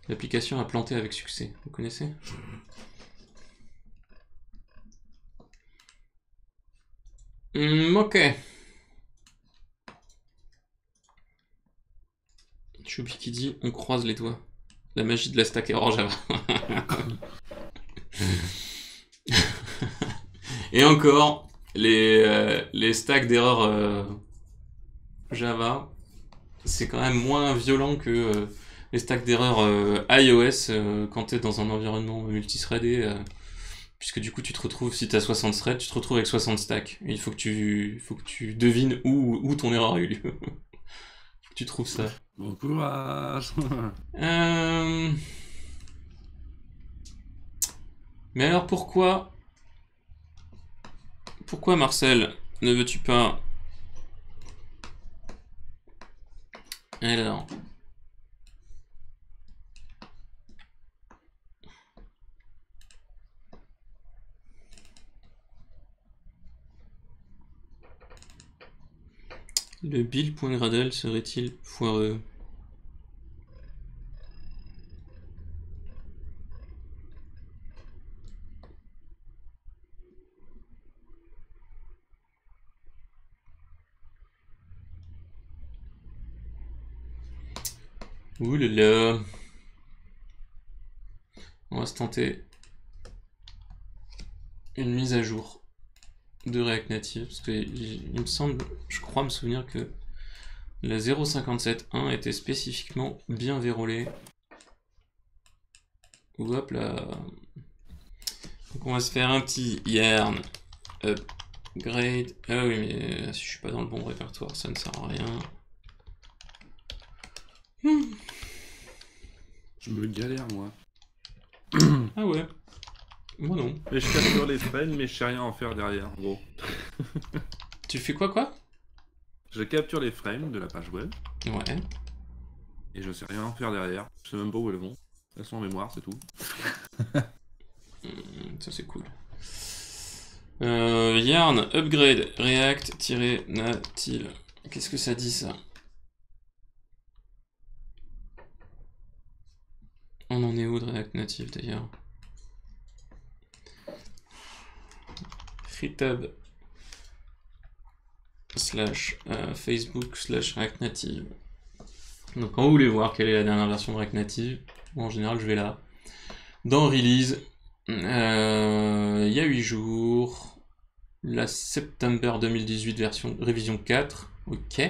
Speaker 2: L'application a planté avec succès. Vous connaissez? Ok. Choupi qui dit on croise les doigts. La magie de la stack error Java. Et encore, les stacks d'erreur Java, c'est quand même moins violent que les stacks d'erreur iOS quand tu es dans un environnement multithreadé. Puisque du coup, tu te retrouves, si tu as 60 threads, tu te retrouves avec 60 stacks. Et il faut que tu devines où ton erreur a eu lieu. Faut que tu trouves ça.
Speaker 3: Bon courage.
Speaker 2: Mais alors pourquoi Marcel ne veux-tu pas? Alors. Le build.gradle serait-il foireux? Ouh là là. On va se tenter une mise à jour de React Native, parce que il me semble, je crois me souvenir que la 0.57.1 était spécifiquement bien vérolée. Hop là. Donc on va se faire un petit yarn upgrade. Ah oui, mais si je suis pas dans le bon répertoire, ça ne sert à rien.
Speaker 3: Je me galère moi.
Speaker 2: Ah ouais. Moi non.
Speaker 3: Mais je capture les frames, mais je sais rien en faire derrière, en gros.
Speaker 2: Tu fais quoi?
Speaker 3: Je capture les frames de la page web.
Speaker 2: Ouais.
Speaker 3: Et je sais rien en faire derrière. Je sais même pas où elles vont. Elles sont en mémoire, c'est tout.
Speaker 2: Ça c'est cool. Yarn upgrade React-native. Qu'est-ce que ça dit ça? On en est où de React Native d'ailleurs? GitHub / Facebook / React Native. Donc quand vous voulez voir quelle est la dernière version de React Native, en général je vais là. dans Release, il y a 8 jours, la September 2018 version révision 4, ok.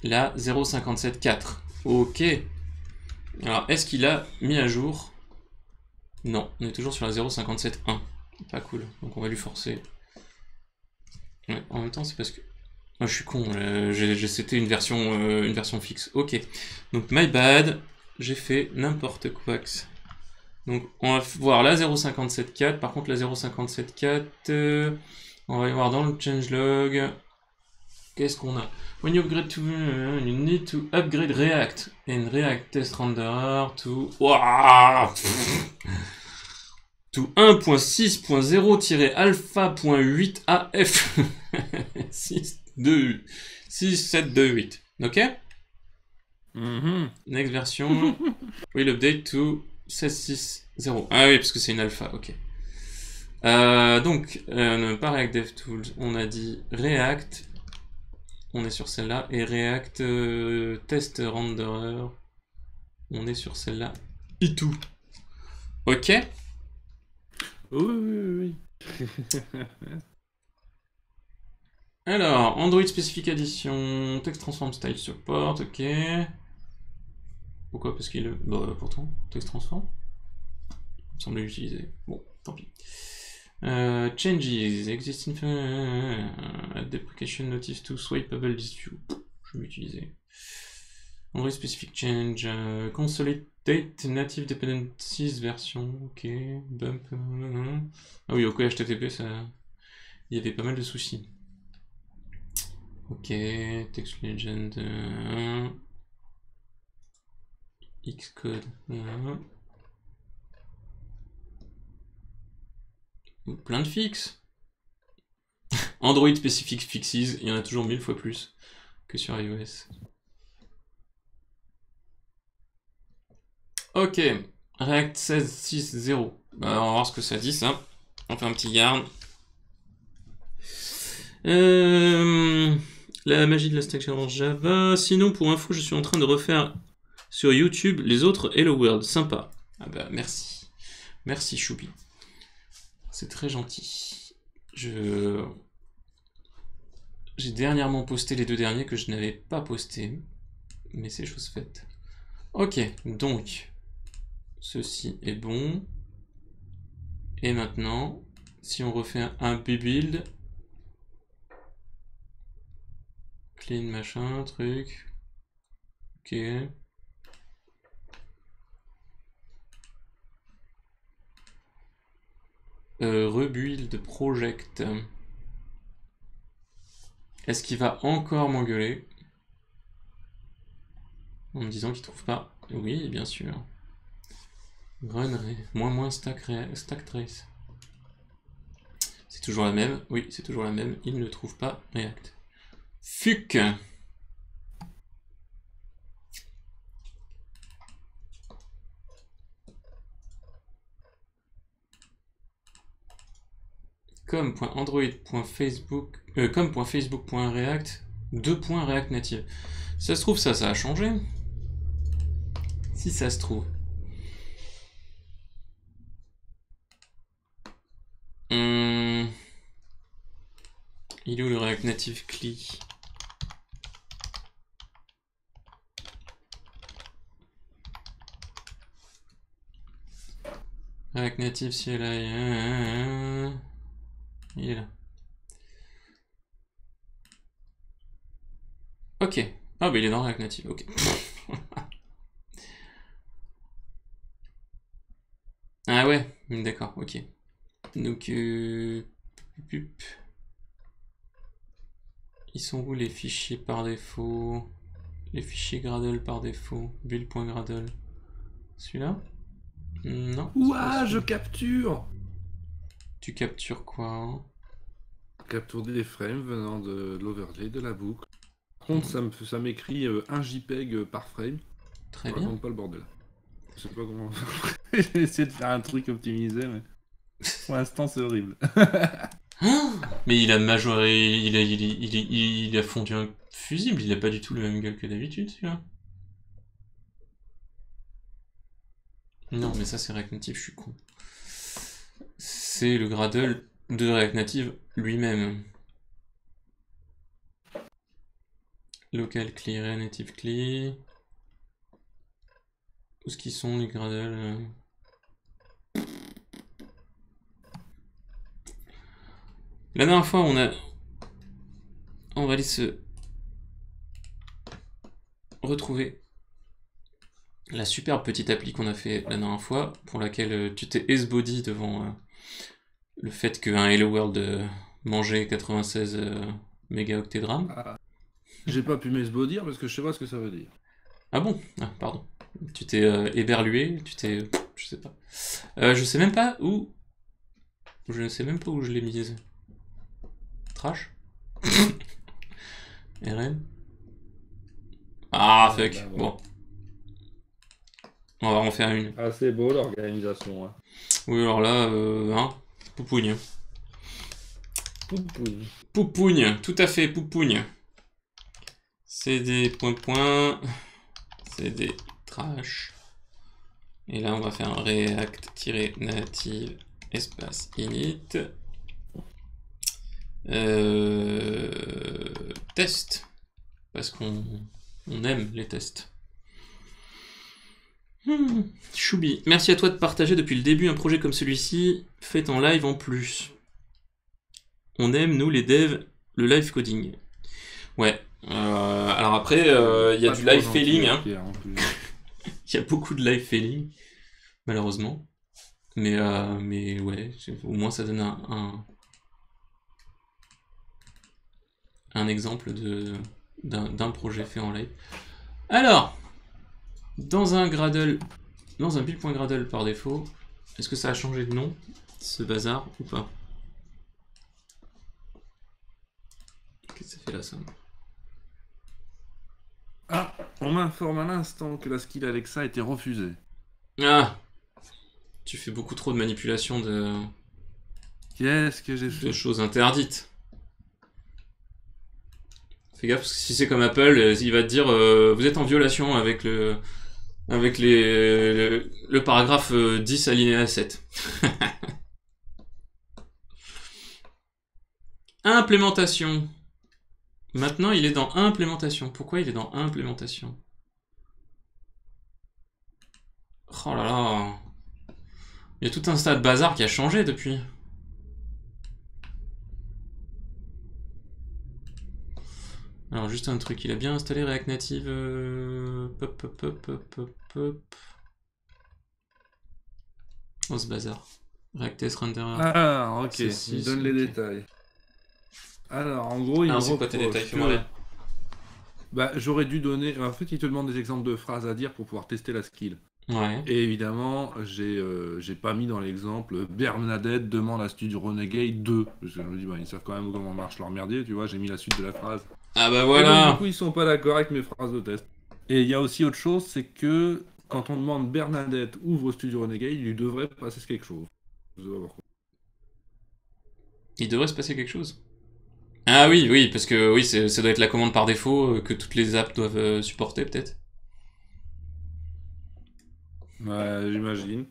Speaker 2: La 0.57.4, ok. Alors, est-ce qu'il a mis à jour? Non, on est toujours sur la 0.57.1. Pas cool, donc on va lui forcer. Ouais, en même temps, c'est parce que... Oh, je suis con, c'était une version fixe. Ok, donc my bad, j'ai fait n'importe quoi. Donc on va voir la 0.57.4. Par contre, la 0.57.4, on va y voir dans le changelog. Qu'est-ce qu'on a? When you upgrade to, you need to upgrade React and React test renderer to, wow, to 1.6.0-alpha.8 AF 6728. Ok? Next version. Will update to 16.6.0. Ah oui, parce que c'est une alpha. Ok. Donc, pas React DevTools. On a dit React. On est sur celle-là. Et React Test Renderer. On est sur celle-là. Et tout. Ok.
Speaker 3: Oui.
Speaker 2: Alors, Android Specific Addition, Text Transform Style Support, ok. Pourquoi? Parce qu'il... Bah, pourtant, Text Transform. Il me semblait l'utiliser. Bon, tant pis. Changes, existing deprecation notice to swipeable issue. Je vais l'utiliser. Android Specific Change, Consolidate Native Dependencies version, ok. Bump. Ah oui, ok, HTTP, ça... Il y avait pas mal de soucis. Ok, Text Legend, Xcode, plein de fixes. Android Specific Fixes, il y en a toujours 1000 fois plus que sur iOS. Ok, React 16.6.0. Bah, on va voir ce que ça dit, ça. On fait un petit yarn. La magie de la stack en Java. Sinon, pour info, je suis en train de refaire sur YouTube les autres Hello World. Sympa. Ah bah, merci. Merci, Choupi. C'est très gentil. J'ai dernièrement posté les deux derniers que je n'avais pas postés. Mais c'est chose faite. Ok, donc, ceci est bon. Et maintenant, si on refait un build, clean machin, truc. Ok. Rebuild project. Est-ce qu'il va encore m'engueuler en me disant qu'il trouve pas? Oui, bien sûr. Run, moins stack trace. C'est toujours la même. Oui, c'est toujours la même. Il ne trouve pas React. Fuck. com.android.facebook.react 2.react native. Si ça se trouve, ça a changé. Si ça se trouve. Il est où le React Native CLI? React Native CLI. Il est là. Ok. Ah bah il est dans React Native, ok. Ah ouais, d'accord, ok. Donc, ils sont où les fichiers par défaut? Les fichiers Gradle par défaut. Build.gradle. Celui-là? Non.
Speaker 3: Ouah, je capture!
Speaker 2: Tu captures quoi?
Speaker 3: Capture des frames venant de l'overlay de la boucle. Par contre, ça m'écrit 1 JPEG par frame.
Speaker 2: Très
Speaker 3: Je
Speaker 2: bien.
Speaker 3: raconte pas le bordel. Je sais pas comment. J'ai essayé de faire un truc optimisé, mais pour l'instant, c'est horrible.
Speaker 2: Mais il a majoré, il a fondu un fusible, il a pas du tout le même gueule que d'habitude, celui-là. Non, mais ça c'est React Native, je suis con. C'est le Gradle de React Native lui-même. Local clear, native clear. Où est-ce qu'ils sont les Gradle? La dernière fois, on va aller se retrouver la superbe petite appli qu'on a fait la dernière fois, pour laquelle tu t'es esbody devant le fait qu'un Hello World mangeait 96 mégaoctets de RAM.
Speaker 3: Ah. J'ai pas pu m'esbaudir parce que je sais pas ce que ça veut dire.
Speaker 2: Ah bon? Ah, pardon. Tu t'es éberlué, tu t'es... je sais pas. Je sais même pas où... Je ne sais même pas où je l'ai mise. Trash? RN? Ah, fuck.
Speaker 3: Bah,
Speaker 2: bon. On va en faire une.
Speaker 3: Ah, c'est beau l'organisation. Hein.
Speaker 2: Oui, alors là, hein, poupougne.
Speaker 3: Poupouille.
Speaker 2: Poupougne, tout à fait, poupougne. C'est des points. C'est des trash. Et là, on va faire un react-native espace init. Test. Parce qu'on aime les tests. Choubi, merci à toi de partager depuis le début un projet comme celui-ci, fait en live en plus. On aime, nous les devs, le live coding. Ouais. Alors après, il y a du live failing. Hein. Il y a beaucoup de live failing, malheureusement. Mais ouais, au moins ça donne un exemple d'un projet fait en live. Alors, dans un build.gradle par défaut, est-ce que ça a changé de nom, ce bazar, ou pas? Qu'est-ce que ça fait là, ça?
Speaker 3: Ah, on m'informe à l'instant que la skill Alexa a été refusée.
Speaker 2: Ah! Tu fais beaucoup trop de manipulation de...
Speaker 3: Qu'est-ce que j'ai fait?
Speaker 2: De choses interdites. Fais gaffe, parce que si c'est comme Apple, il va te dire vous êtes en violation avec le paragraphe 10 alinéa 7. Implémentation. Maintenant, il est dans implémentation. Pourquoi il est dans implémentation? Oh là là. Il y a tout un tas de bazar qui a changé depuis. Alors juste un truc, il a bien installé React Native. Oh ce bazar. React Test Renderer.
Speaker 3: Ah ok, il donne les détails. Alors en gros il me
Speaker 2: c'est quoi tes détails? Fais-moi là.
Speaker 3: Bah j'aurais dû donner... En fait il te demande des exemples de phrases à dire pour pouvoir tester la skill.
Speaker 2: Ouais.
Speaker 3: Et évidemment, j'ai pas mis dans l'exemple Bernadette demande à Studio Renegade 2. Parce que je me dis, bah, ils savent quand même comment marche leur merdier, tu vois, j'ai mis la suite de la phrase.
Speaker 2: Ah bah voilà.
Speaker 3: Donc, du coup, ils sont pas d'accord avec mes phrases de test. Et il y a aussi autre chose, c'est que quand on demande Bernadette ouvre Studio Renegade, il lui devrait passer quelque chose. Je sais pas pourquoi.
Speaker 2: Il devrait se passer quelque chose. Ah oui, parce que oui, ça doit être la commande par défaut que toutes les apps doivent supporter peut-être.
Speaker 3: Ouais, j'imagine.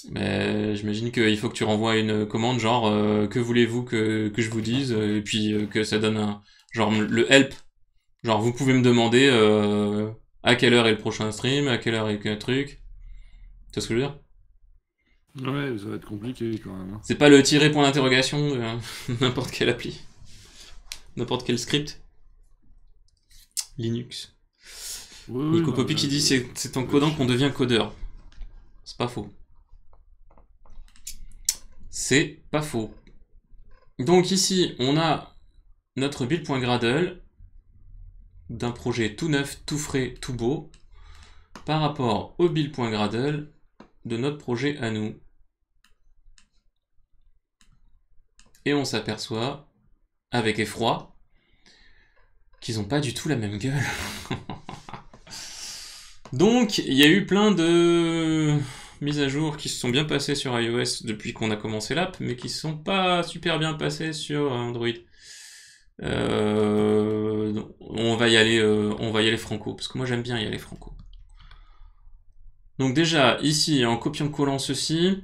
Speaker 2: Mais j'imagine qu'il faut que tu renvoies une commande genre que voulez-vous que je vous dise et puis que ça donne un genre le help. Genre vous pouvez me demander à quelle heure est le prochain stream, à quelle heure est le truc. Tu vois ce que je veux dire?
Speaker 3: Ouais, ça va être compliqué quand même.
Speaker 2: C'est pas le tiret point d'interrogation de n'importe quelle appli. N'importe quel script. Linux.
Speaker 3: Oui,
Speaker 2: Nico Poppy qui dit c'est en codant qu'on devient codeur. C'est pas faux. C'est pas faux. Donc ici, on a notre build.gradle d'un projet tout neuf, tout frais, tout beau par rapport au build.gradle de notre projet à nous. Et on s'aperçoit, avec effroi, qu'ils n'ont pas du tout la même gueule. Donc, il y a eu plein de mises à jour qui se sont bien passées sur iOS depuis qu'on a commencé l'app, mais qui ne sont pas super bien passées sur Android. On va y aller franco, parce que moi j'aime bien y aller franco. Donc déjà, ici, en copiant-collant ceci,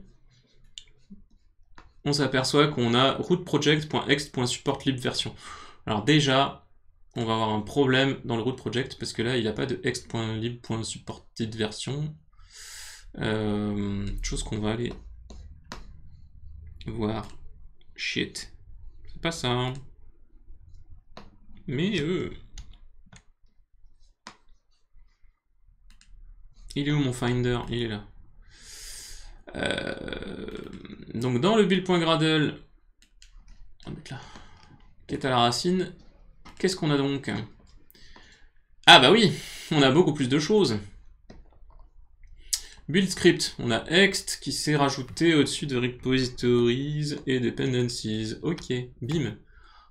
Speaker 2: on s'aperçoit qu'on a root-project.ext.support-lib-version. Alors déjà, on va avoir un problème dans le root project parce que là, il n'a pas de ext.lib.supported-version. Chose qu'on va aller voir. Shit. C'est pas ça. Hein. Mais il est où mon Finder? Il est là. Donc dans le build.gradle, on va mettre là, qui est à la racine, qu'est-ce qu'on a donc? Ah bah oui, on a beaucoup plus de choses. Build script, on a ext qui s'est rajouté au-dessus de repositories et dependencies. Ok, bim.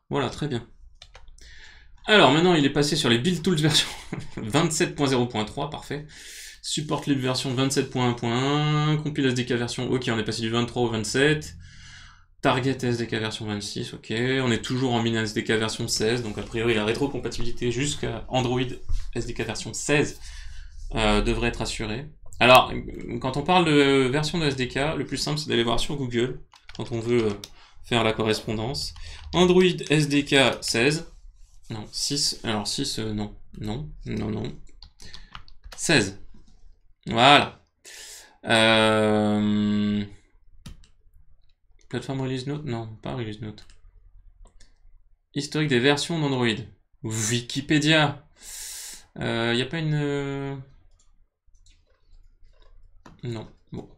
Speaker 2: Voilà, très bien. Alors maintenant il est passé sur les build tools version 27.0.3, parfait. Support lib version 27.1.1, compile SDK version, ok, on est passé du 23 au 27. Target SDK version 26, ok. On est toujours en mini SDK version 16, donc a priori la rétrocompatibilité jusqu'à Android SDK version 16 devrait être assurée. Alors, quand on parle de version de SDK, le plus simple c'est d'aller voir sur Google, quand on veut faire la correspondance. Android SDK 16, non, 6, alors 6, non, 16. Voilà. Plateforme release note? Non, pas release note. Historique des versions d'Android. Wikipédia. Y a pas une... Non. Bon.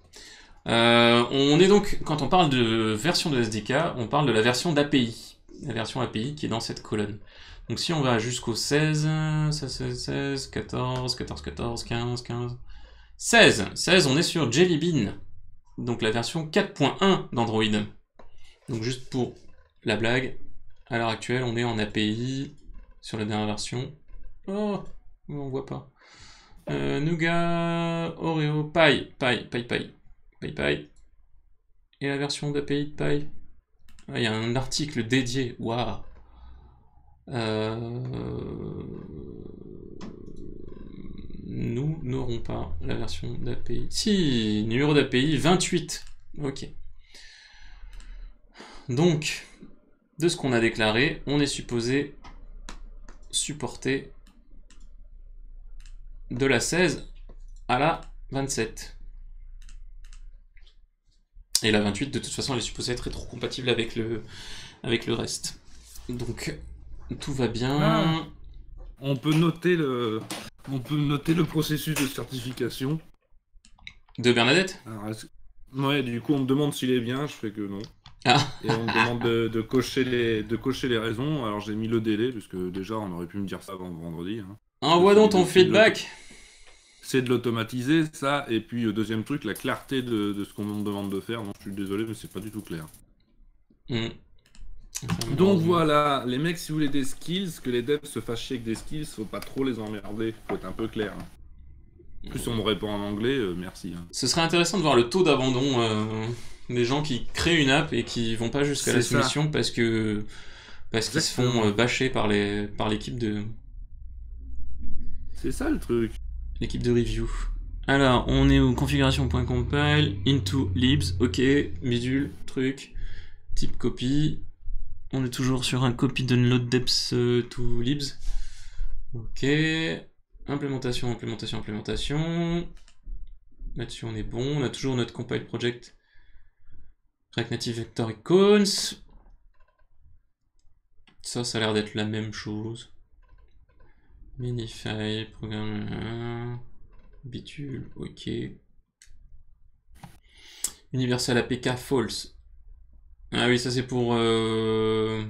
Speaker 2: On est donc, quand on parle de version de SDK, on parle de la version d'API. La version API qui est dans cette colonne. Donc si on va jusqu'au 16, 16, 14, 14, 14, 15, 15... 16, on est sur Jelly Bean, donc la version 4.1 d'Android. Donc juste pour la blague, à l'heure actuelle, on est en API sur la dernière version. Oh, on voit pas. Nougat, Oreo, Pie. Et la version d'API de Pie. Ah, il y a un article dédié. Waouh. Nous n'aurons pas la version d'API. Si, numéro d'API 28. Ok. Donc, de ce qu'on a déclaré, on est supposé supporter de la 16 à la 27. Et la 28, de toute façon, elle est supposée être rétrocompatible avec le reste. Donc, tout va bien.
Speaker 3: Ah, on peut noter le processus de certification.
Speaker 2: De Bernadette?
Speaker 3: Alors, ouais, du coup, on me demande s'il est bien, je fais que non.
Speaker 2: Ah.
Speaker 3: Et on me demande de cocher les raisons. Alors, j'ai mis le délai, parce que déjà, on aurait pu me dire ça avant vendredi. Hein.
Speaker 2: Envoie donc ton feedback.
Speaker 3: C'est de l'automatiser, ça. Et puis, deuxième truc, la clarté de ce qu'on me demande de faire. Non, je suis désolé, mais c'est pas du tout clair. Donc voilà, les mecs, si vous voulez des skills, que les devs se fassent chier avec des skills, faut pas trop les emmerder, faut être un peu clair. Hein. Plus on me répond en anglais, merci. Hein.
Speaker 2: Ce serait intéressant de voir le taux d'abandon des gens qui créent une app et qui vont pas jusqu'à la soumission parce qu'ils se font bâcher par l'équipe de...
Speaker 3: C'est ça le truc.
Speaker 2: L'équipe de review. Alors, on est au configuration.compile, into libs, ok, bidule, truc, type copy. On est toujours sur un copy download depth to libs. Ok. Implémentation. Là-dessus on est bon. On a toujours notre compile project. React Native Vector Icons. Ça a l'air d'être la même chose. Minify, programme. Bitul, ok. Universal APK false. Ah oui, ça c'est pour... Là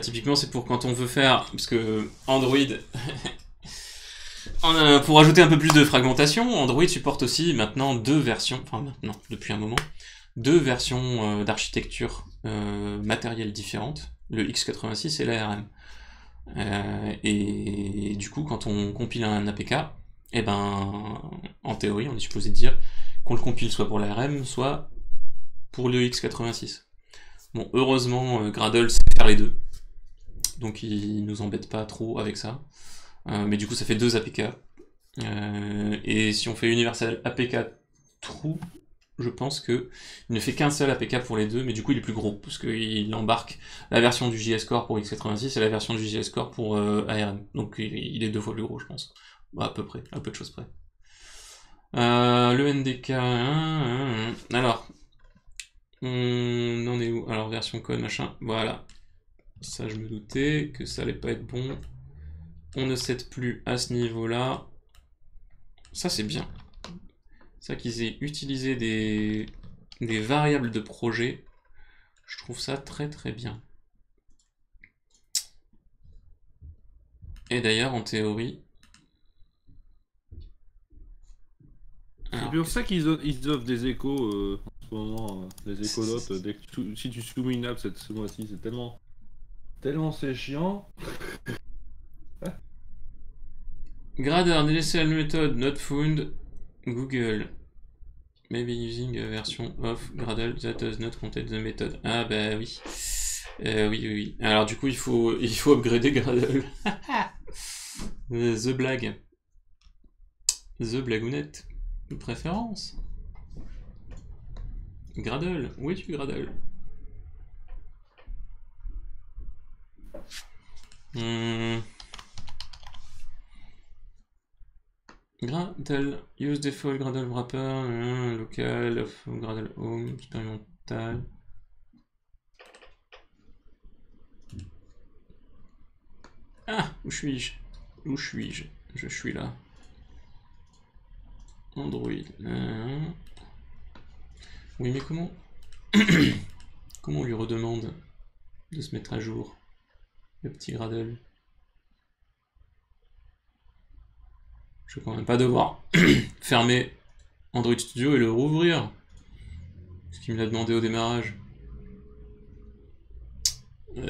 Speaker 2: typiquement c'est pour quand on veut faire... Parce que Android... Pour ajouter un peu plus de fragmentation, Android supporte aussi maintenant deux versions, enfin maintenant, depuis un moment, deux versions d'architecture matérielle différentes, le x86 et l'ARM. Et du coup, quand on compile un APK, eh ben, en théorie, on est supposé dire qu'on le compile soit pour l'ARM, soit pour le x86. Bon, heureusement, Gradle sait faire les deux, donc il nous embête pas trop avec ça. Mais du coup, ça fait deux APK. Et si on fait universel APK true, je pense que il ne fait qu'un seul APK pour les deux, mais du coup il est plus gros, parce qu'il embarque la version du JS Core pour x86 et la version du JS Core pour ARM. Donc il est 2 fois plus gros, je pense. Bah, à peu près, à peu de choses près. Le NDK... Alors, on en est où? Alors, version code, machin, voilà. Ça, je me doutais que ça allait pas être bon. On ne cède plus à ce niveau-là. Ça, c'est bien. Ça qu'ils aient utilisé des variables de projet, je trouve ça très très bien. Et d'ailleurs, en théorie...
Speaker 3: C'est pour ça qu'ils offrent des échos en ce moment, des écholotes. Si tu soumis une app ce mois-ci, c'est tellement c'est chiant.
Speaker 2: Gradle, DLSL method not found, Google. Maybe using a version of Gradle that does not contain the method. Ah bah oui. Oui. Alors du coup il faut upgrader Gradle. The blague. The blagounette. De préférence. Gradle. Où es-tu Gradle? Gradle, use default Gradle wrapper, local of Gradle home, expérimental. Ah, où suis-je? Où suis-je? Je suis là. Android. Oui, mais comment? Comment on lui redemande de se mettre à jour, le petit Gradle? Je vais quand même pas devoir fermer Android Studio et le rouvrir. Ce qu'il me l'a demandé au démarrage. Il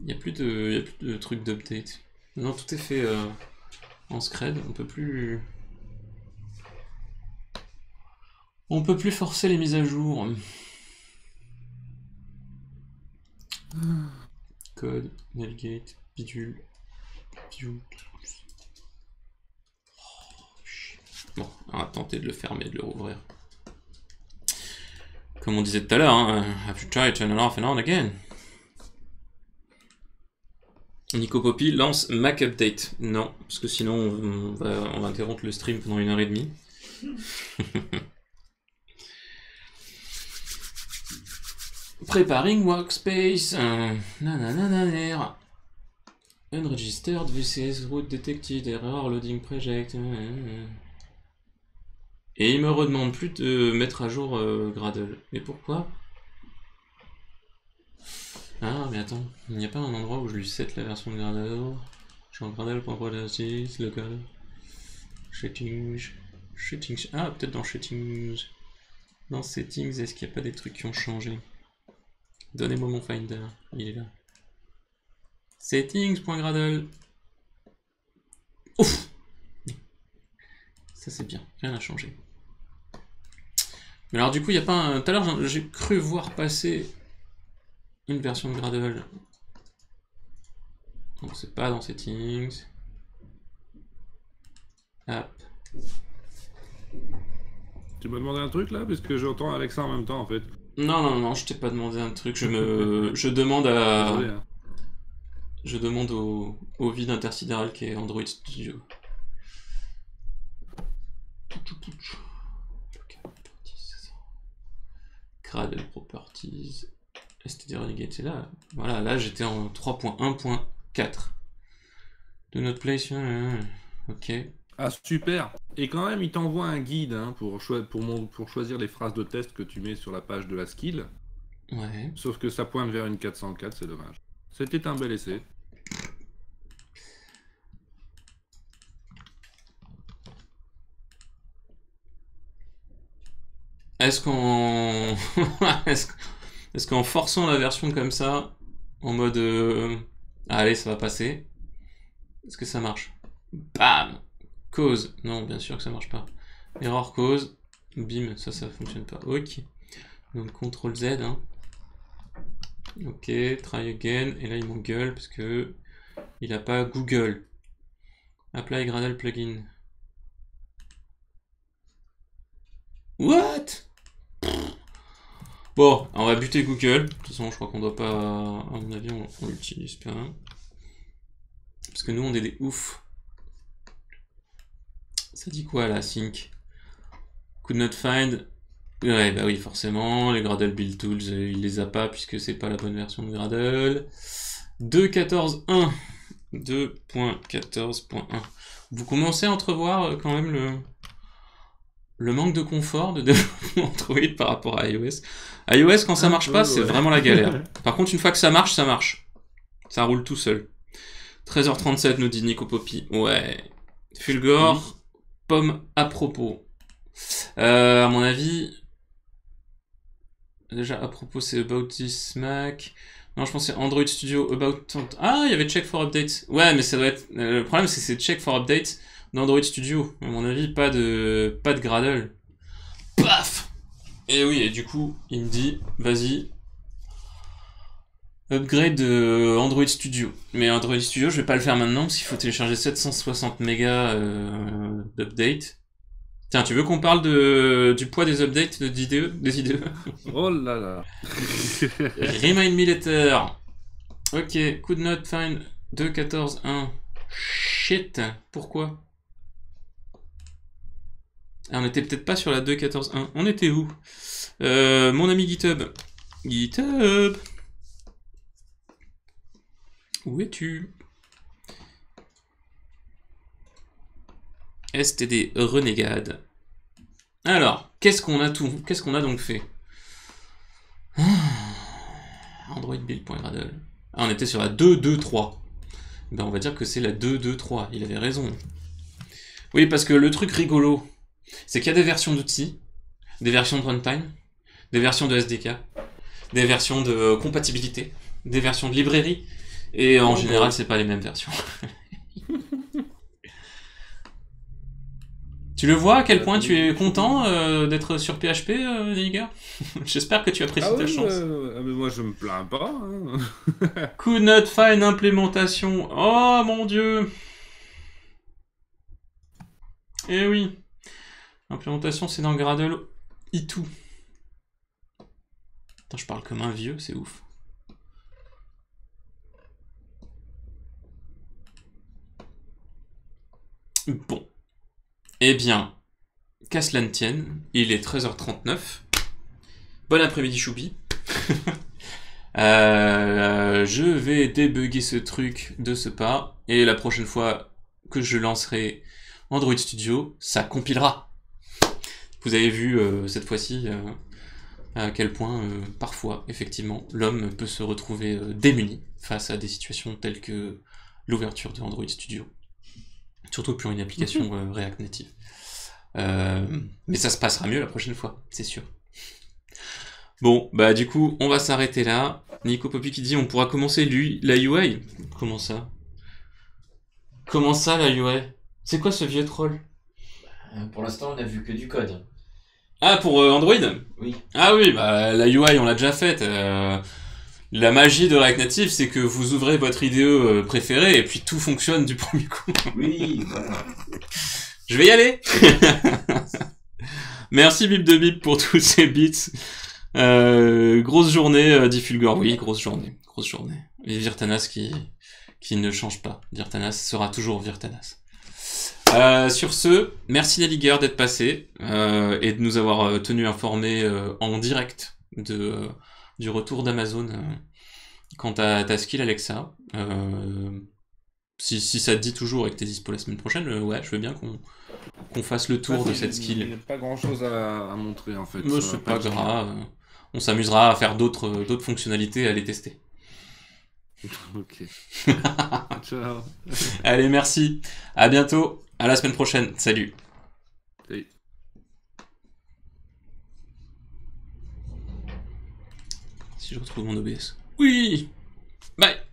Speaker 2: n'y a plus de trucs d'update. Non, tout est fait en scred. On peut plus forcer les mises à jour. Code, Nailgate, bidule. Bon, on va tenter de le fermer, de le rouvrir. Comme on disait tout à l'heure, hein, have to try to turn it off and on again. Nico Poppy lance Mac Update. Non, parce que sinon on va interrompre le stream pendant 1h30. Preparing workspace. Unregistered VCS route detected. Error loading project. Et il me redemande plus de mettre à jour Gradle. Mais pourquoi? Ah, mais attends, il n'y a pas un endroit où je lui set la version de Gradle. Genre Gradle.properties, local. Settings. Ah, peut-être dans Settings. Dans Settings, est-ce qu'il n'y a pas des trucs qui ont changé? Donnez-moi mon Finder, il est là. Settings.gradle. Ouf! Ça c'est bien, rien n'a changé. Mais alors du coup, il n'y a pas un... Tout à l'heure, j'ai cru voir passer une version de Gradle. Donc c'est pas dans Settings. App.
Speaker 3: Tu m'as demandé un truc là? Parce que j'entends Alexa en même temps en fait.
Speaker 2: Non, je t'ai pas demandé un truc, je demande à...
Speaker 3: Désolé, hein.
Speaker 2: Je demande au vide intersidéral qui est Android Studio. Gradle Properties. STD Renegade, c'est là. Voilà, là j'étais en 3.1.4. De notre place. Ok.
Speaker 3: Ah super. Et quand même, il t'envoie un guide hein, pour choisir les phrases de test que tu mets sur la page de la skill.
Speaker 2: Ouais.
Speaker 3: Sauf que ça pointe vers une 404, c'est dommage. C'était un bel essai.
Speaker 2: Est-ce qu'en est-ce qu'en forçant la version comme ça, en mode allez, ça va passer, est-ce que ça marche? Bam! Cause. Non, bien sûr que ça marche pas. Error cause. Bim, ça fonctionne pas. Ok. Donc CTRL Z. Hein. Ok, try again. Et là il m'engueule parce que Il a pas Google. Apply Gradle plugin. What? Bon, on va buter Google. De toute façon, je crois qu'on doit pas... À mon avis, on l'utilise pas. Parce que nous, on est des oufs. Ça dit quoi, là, sync? Could not find... Ouais, bah oui, forcément. Les Gradle Build Tools, il les a pas, puisque c'est pas la bonne version de Gradle. 2.14.1. 2.14.1. Vous commencez à entrevoir quand même le manque de confort de développement Android par rapport à iOS. iOS, quand ça marche pas, c'est vraiment la galère. Par contre, une fois que ça marche, ça marche. Ça roule tout seul. 13h37 nous dit Nico Poppy. Ouais. Fulgore, oui. Pomme à propos. À mon avis... Déjà, à propos, c'est About This Mac... Non, je pense que c'est Android Studio About... Ah, il y avait Check for Update. Ouais, mais ça doit être... le problème, c'est que c'est Check for Update d'Android Studio. À mon avis, pas de Gradle. Paf! Et oui, et du coup, il me dit, vas-y, upgrade Android Studio. Mais Android Studio, je vais pas le faire maintenant, parce qu'il faut télécharger 760 mégas d'update. Tiens, tu veux qu'on parle du poids des updates des IDE?
Speaker 3: Oh là là.
Speaker 2: Remind me later. Ok, could not find 2.14.1. Shit. Pourquoi? Ah, on était peut-être pas sur la 2.14.1. On était où? Mon ami GitHub. GitHub. Où es-tu? STD Renegade. Alors, qu'est-ce qu'on a donc fait? Android build.gradle. Ah, on était sur la 2.2.3. Ben, on va dire que c'est la 2.2.3. Il avait raison. Oui, parce que le truc rigolo, c'est qu'il y a des versions d'outils, des versions de runtime, des versions de SDK, des versions de compatibilité, des versions de librairie, et en général, c'est pas les mêmes versions. Tu le vois à quel point tu es content d'être sur PHP, Niger? J'espère que tu apprécies ta chance.
Speaker 3: Mais moi je me plains pas. Hein.
Speaker 2: Could not find implémentation. Oh mon dieu. Eh oui. Implémentation c'est dans Gradle i2. Attends, je parle comme un vieux, c'est ouf. Bon. Eh bien, qu'à cela ne tienne, il est 13h39. Bon après-midi, Choubi. Je vais débugger ce truc de ce pas, et la prochaine fois que je lancerai Android Studio, ça compilera. Vous avez vu cette fois-ci à quel point, parfois, effectivement, l'homme peut se retrouver démuni face à des situations telles que l'ouverture de Android Studio. Surtout pour une application React Native. Mais ça se passera mieux la prochaine fois, c'est sûr. Bon, bah du coup, on va s'arrêter là. Nico Poppy qui dit on pourra commencer la UI. Comment ça? Comment ça la UI? C'est quoi ce vieux troll?
Speaker 1: Pour l'instant, on a vu que du code.
Speaker 2: Ah, pour Android?
Speaker 1: Oui.
Speaker 2: Ah oui, bah la UI, on l'a déjà faite. La magie de React Native, c'est que vous ouvrez votre IDE préférée et puis tout fonctionne du premier coup.
Speaker 1: Oui, voilà.
Speaker 2: Je vais y aller. Merci Bip de Bip pour tous ces bits. Grosse journée, dit Fulgore. Oui, grosse journée. Et Virtanas qui ne change pas. Virtanas sera toujours Virtanas. Sur ce, merci Navigueur d'être passé et de nous avoir tenu informés en direct du retour d'Amazon quant à ta skill Alexa. Si ça te dit toujours et que t'es dispo la semaine prochaine, ouais, je veux bien qu'on fasse le tour de cette skill.
Speaker 3: Il n'y a pas grand chose à montrer en fait.
Speaker 2: Mais c'est pas grave. On s'amusera à faire d'autres fonctionnalités et à les tester.
Speaker 3: Ok. Ciao.
Speaker 2: Allez, merci. À bientôt. À la semaine prochaine. Salut.
Speaker 3: Salut.
Speaker 2: Si je retrouve mon OBS. Oui. Bye.